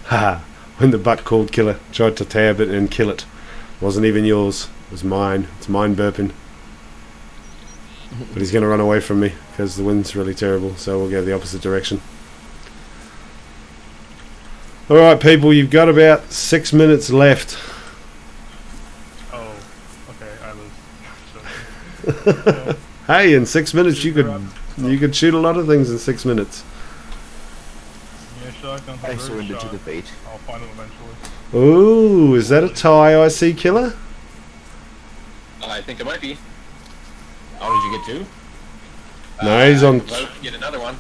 Haha, when the butt called killer tried to tab it and kill it. Wasn't even yours, it was mine. It's mine burping. But he's going to run away from me because the wind's really terrible, so we'll go the opposite direction. Alright people, you've got about 6 minutes left. Oh, okay, I was. Hey, in 6 minutes you could shoot a lot of things in 6 minutes. Yeah, shotguns I are surrender to shot. the fate. I'll find them eventually. Ooh, is that a tie I see, killer? I think it might be. Oh, did you get two? No, he's on. I'm about to get another one.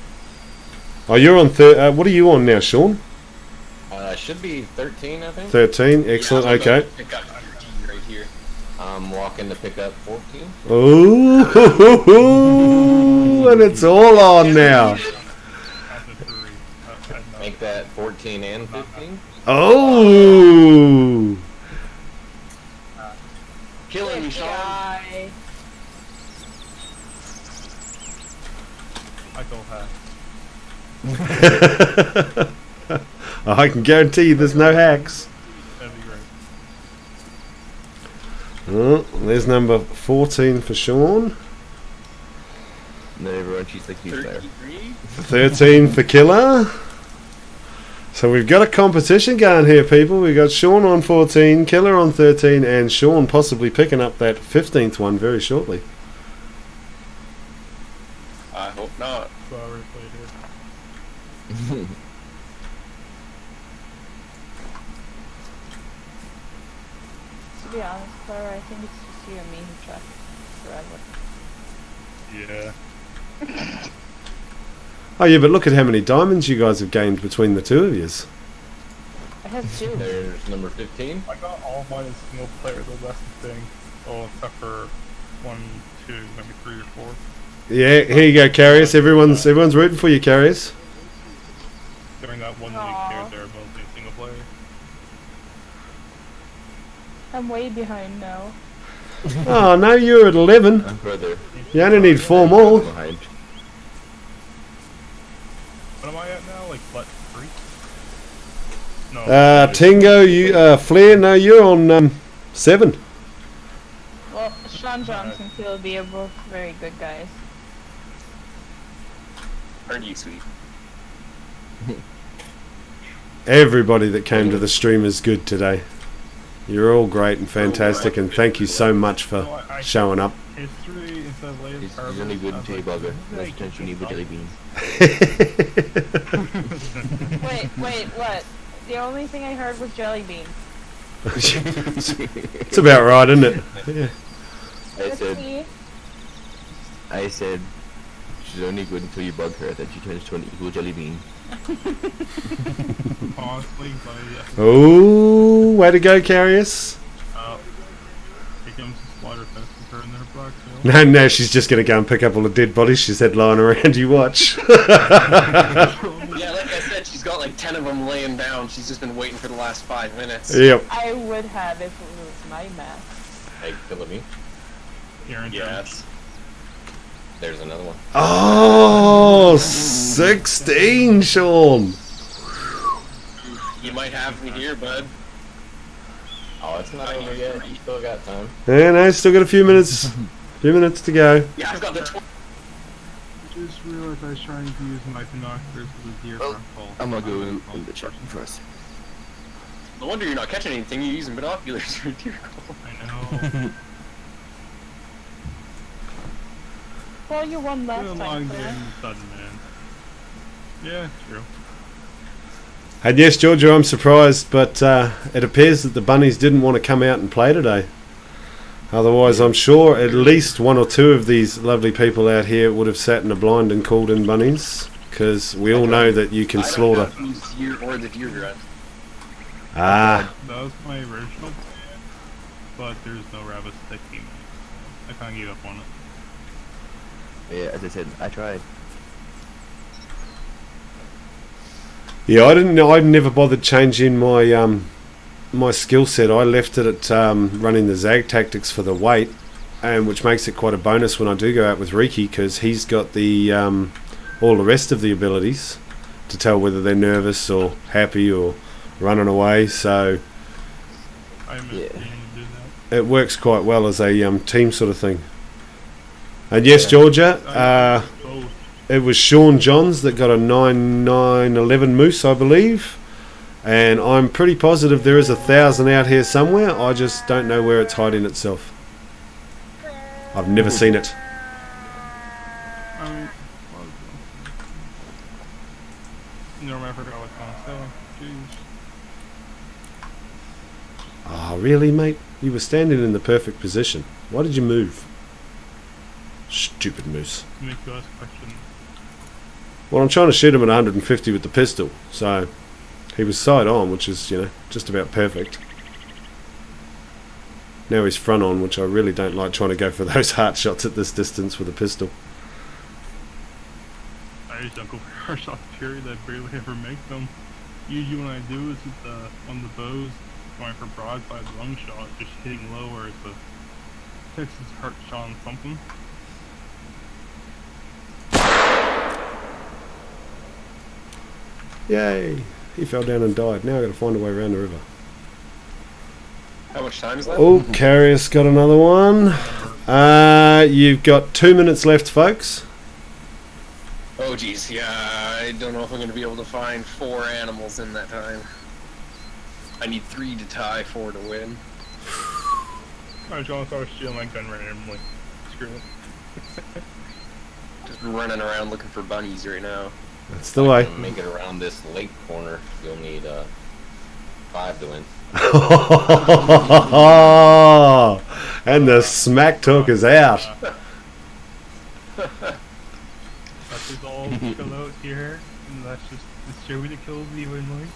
Oh, you're on what are you on now, Sean? Should be 13, I think. 13, excellent, Yeah, I'm about okay. to pick up 13 right here. I'm walking to pick up 14. Ooh, and it's all on now. Count to 3. No. Make that 14 and 15. Oh, Killing me, This Sean. guy. I go half. I can guarantee you there's no hacks. That'd be great. Oh, there's number 14 for Sean. And then everyone cheats like you there. 33? 13 for Killer. So we've got a competition going here, people. We've got Sean on 14, Killer on 13, and Sean possibly picking up that 15th one very shortly. I hope not. So I already played it. To be honest, Clara, I think it's just you and me who track forever. Yeah. Oh yeah, but look at how many diamonds you guys have gained between the two of yous. I have 2. There's number 15. I got all mine as single player, though that's the thing. Oh, except for 1, 2, maybe 3 or 4. Yeah, here you go, Carius. Everyone's rooting for you, Carius. During that one Aw. league here, they're mostly single player. I'm way behind now. Oh no, you're at 11. I'm brother. You only need 4 more. Behind. What am I at now? Like, what, 3? No. Tingo, you, Flair, no, you're on 7. Well, Sean Johnson, Philby are both very good guys. Aren't you sweet? Everybody that came to the stream is good today. You're all great and fantastic, and thank you so much for showing up. History instead of latest He's carbon, only good I in was tea like, bugger. who did I That's get potentially need this with jelly off? bean. Wait, what? The only thing I heard was jelly bean. It's about right, isn't it? Yeah. I said she's only good until you bug her, then she turns to an evil jelly bean. Honestly, but Oh, way to go, Carius. here comes the slaughter fest with her in their black tail. No, no, she's just going to go and pick up all the dead bodies she's had lying around. You watch. Yeah, like I said, she's got like 10 of them laying down. She's just been waiting for the last 5 minutes. Yep. I would have if it was my math. Hey, killing me. Here and Yes. There's another one. Oh, 16, Sean. You might have me here, bud. Oh, it's not over yet. You still got time. Yeah, no, still got a few minutes. To go. Yeah, I've got the just realized I was trying to use my binoculars with a deer Oh, front pole. I'm gonna go in the chat first. No wonder you're not catching anything. You're using binoculars for deer call. I know. Well, you won last Good time, long Claire. game, sudden man. Yeah, true. And yes, Georgia, I'm surprised, but it appears that the bunnies didn't want to come out and play today. Otherwise, I'm sure at least 1 or 2 of these lovely people out here would have sat in a blind and called in bunnies, because we all know that you can I don't slaughter. have who's deer or the deer grunt. Ah, That was my original plan, but there's no rabbits that came in. I kind of gave up on it. Yeah, as I said, I tried. yeah. I didn't. I never bothered changing my my skill set. I left it at running the Zag tactics for the weight, and which makes it quite a bonus when I do go out with Riki, because he's got the all the rest of the abilities to tell whether they're nervous or happy or running away. So I'm Yeah. to do that. it works quite well as a team sort of thing. And yes, Georgia, Both. it was Sean Johns that got a 9-9-11 moose, I believe. And I'm pretty positive there is 1,000 out here somewhere. I just don't know where it's hiding itself. I've never seen it. I mean, no, I forgot what I was gonna say. Jeez. Oh, really, mate? You were standing in the perfect position. Why did you move? Stupid moose. Make you ask questions. Well, I'm trying to shoot him at 150 with the pistol, so he was side on, which is, you know, just about perfect. Now he's front on, which I really don't like trying to go for those heart shots at this distance with a pistol. I just don't go for shots, period. I barely ever make them. Usually when I do is with on the bows, going for broadside lung shot, just hitting low, whereas the Texas heart shot on something. Yay! He fell down and died. Now I've got to find a way around the river. How much time is left? Oh, Carius got another one. You've got 2 minutes left, folks. Oh geez, yeah, I don't know if I'm going to be able to find 4 animals in that time. I need 3 to tie, 4 to win. I was going to start stealing my gun randomly. Screw it. Just running around looking for bunnies right now. That's the way. To make it around this lake corner, you'll need 5 to win. And the smack talk is out. Let's just all chill out here, and let's just distribute the kills evenly.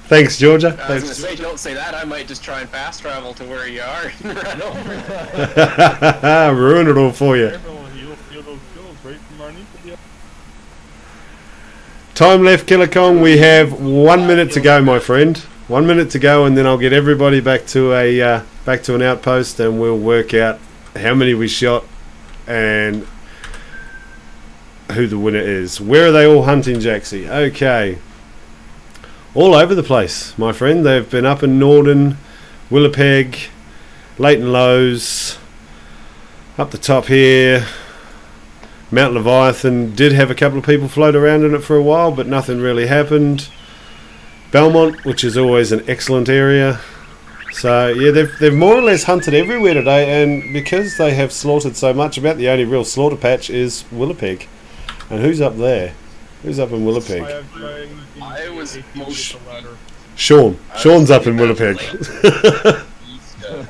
Thanks, Georgia. I was going to Thanks. say, don't say that. I might just try and fast travel to where you are and run over. Ruin it all for you. Everyone will heal those kills right from underneath the Time left, Killer Kong. We have 1 minute to go, my friend. 1 minute to go, and then I'll get everybody back to an outpost, and we'll work out how many we shot and who the winner is. Where are they all hunting, Jaxie? Okay. All over the place, my friend. They've been up in Norden, Willipeg, Leighton Lows, up the top here. Mount Leviathan did have a couple of people float around in it for a while, but nothing really happened. Belmont, which is always an excellent area. So yeah, they've more or less hunted everywhere today, and because they have slaughtered so much, about the only real slaughter patch is Willipeg. And who's up there? Who's up in Willipeg? I was most... Sean. Sean's up in Willipeg. East of,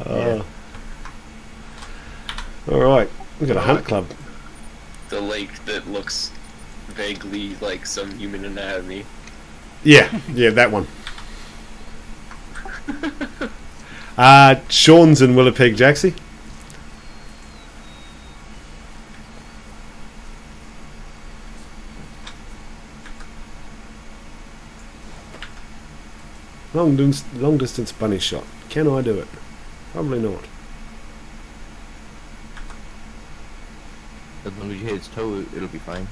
Oh. Alright, we've got a hunt club. the lake that looks vaguely like some human anatomy. Yeah, that one. Sean's in Willipeg, Jaxie. Long distance bunny shot. Can I do it? Probably not. As long as you hit its toe, it'll be fine.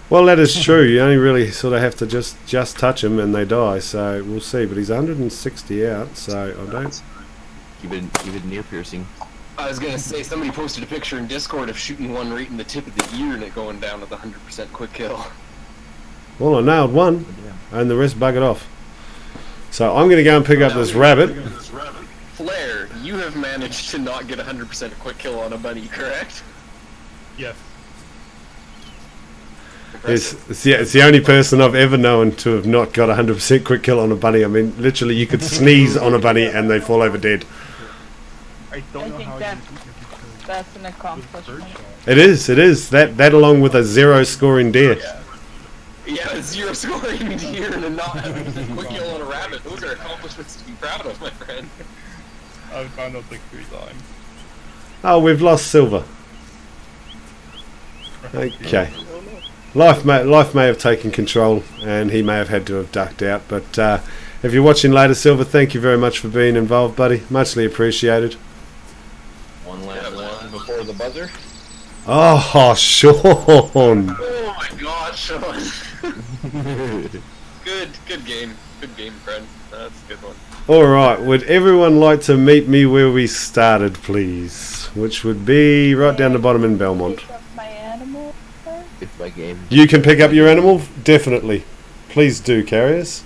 Well, that is true. You only really sort of have to just touch them and they die. So we'll see. But he's 160 out, so I don't. Keep it near piercing. I was gonna say, somebody posted a picture in Discord of shooting one right in the tip of the ear and it going down with 100% quick kill. Well, I nailed one, and the rest buggered off. So I'm going to go and pick up this rabbit. Flair, you have managed to not get 100% quick kill on a bunny, correct? Yes. It's the only person I've ever known to have not got 100% quick kill on a bunny. I mean, literally, you could sneeze on a bunny and they fall over dead. I don't know think how that- you That's an accomplishment. It is. It is. That along with a 0 scoring deer. Yeah, a 0 scoring deer and a not having a quick kill on a rabbit. Those are accomplishments to be proud of, my friend. I've gone up like 3 times. Oh, we've lost Silver. Okay. Life may have taken control, and he may have had to have ducked out. But if you're watching later, Silver, thank you very much for being involved, buddy. Muchly appreciated. One last one before the buzzer. Oh, Sean. Oh my god, Sean. Good game. Good game, friend. That's a good one. Alright, would everyone like to meet me where we started, please? Which would be right down the bottom in Belmont. Pick up my animal first? It's my game. You can pick up your animal? Definitely. Please do, carriers.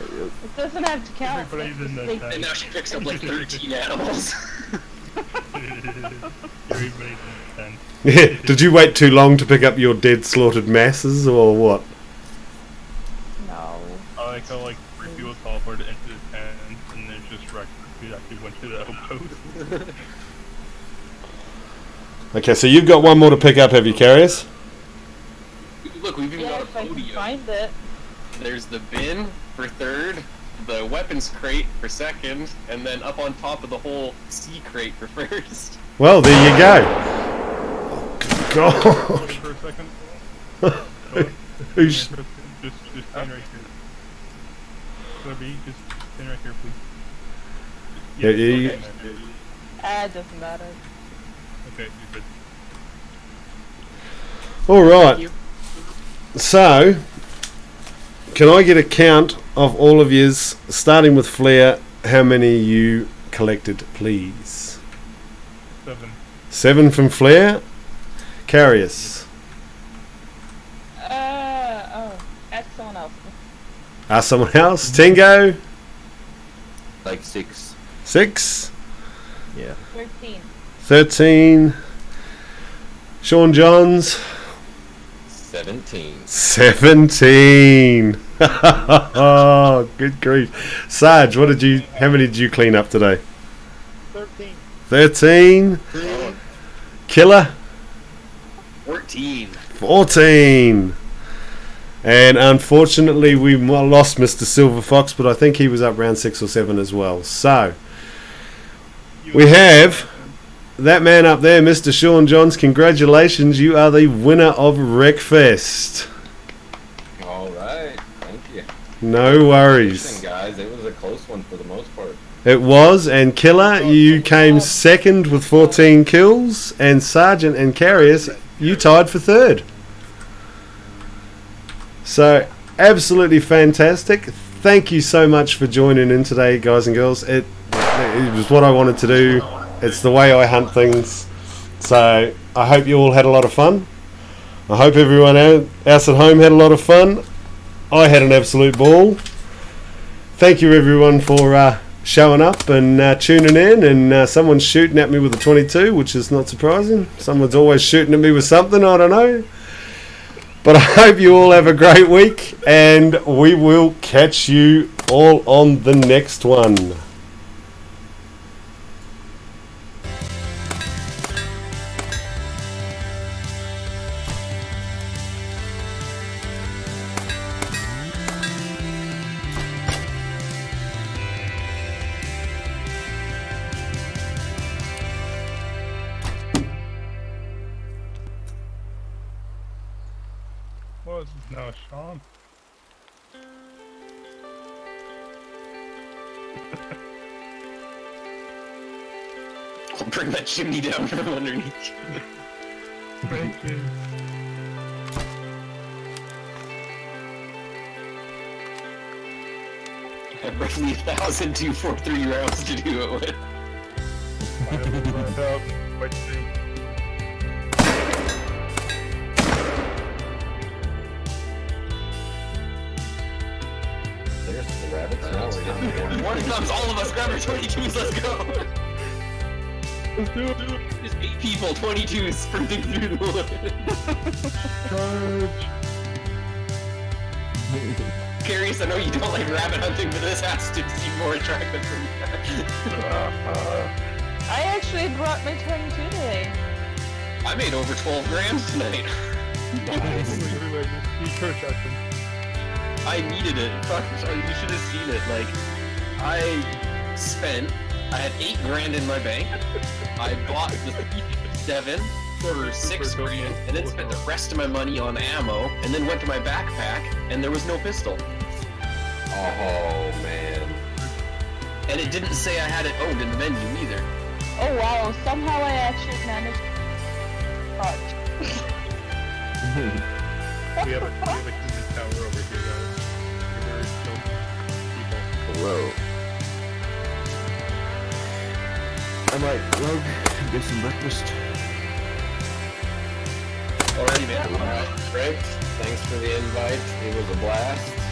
It doesn't have to count. Everybody's in the And now she picks up like 13 animals. Everybody's in the tent. Did you wait too long to pick up your dead slaughtered masses, or what? No. I like how like 3 people teleported into the tent and then just wrecked who actually went to the outpost. Okay, so you've got one more to pick up, have you, carriers? Look, we've even Yeah, got a if I can podium. find it. There's the bin for 3rd, the weapons crate for 2nd, and then up on top of the whole sea crate for 1st. Well, there you go. Oh, God. For a second. Who's... Just stand right here. Libby, just stand right here, please. Yeah, yeah, okay. It doesn't matter. Okay, you're good. Alright. So, can I get a count of all of yous, starting with Flair, how many you collected, please? 7. 7 from Flair. Carriers. Ask someone else. Someone else. Tingo. Like 6. 6. Yeah. 13. 13. Sean Johns. 17. 17. Oh, good grief. Sarge, what did you? How many did you clean up today? 13. 13. Killer. 14. 14. And unfortunately, we lost Mr. Silver Fox, but I think he was up round 6 or 7 as well. So we have that man up there, Mr. Sean Johns. Congratulations, you are the winner of REKT'd-FEST. Alright, thank you. No worries. Listen, guys, it was a close one for the most part. It was, and Killer, you came 2nd with 14 kills, and Sergeant and Carriers, you tied for 3rd. So, absolutely fantastic. Thank you so much for joining in today, guys and girls. It was what I wanted to do. It's the way I hunt things. So, I hope you all had a lot of fun. I hope everyone else at home had a lot of fun. I had an absolute ball. Thank you everyone for showing up and tuning in, and someone's shooting at me with a 22, which is not surprising. Someone's always shooting at me with something, I don't know. But I hope you all have a great week, and we will catch you all on the next one. What was this now, Sean? I'll bring that chimney down from underneath you. Thank you. I have roughly 1,243 rounds to do it with. I will run up. Wait, see. There's the rabbits. Now we're getting One comes, all of us grab our 22s, let's go! Let's do it, do it. There's 8 people, 22s sprinting through the wood. Charge. Curious, I know you don't like rabbit hunting, but this has to seem more attractive than that. I actually brought my 22 today. I made over 12 grand tonight. I needed it. Fuck, you should have seen it. Like, I had 8 grand in my bank. I bought the 7 for 6 grand, and then spent the rest of my money on ammo, and then went to my backpack, and there was no pistol. Oh man. And it didn't say I had it owned in the menu either. Oh wow, somehow I actually managed. We have a human tower over here, guys. We're still people. Hello. I might go get some breakfast. Alrighty, man. Alright, Rick, thanks for the invite. It was a blast.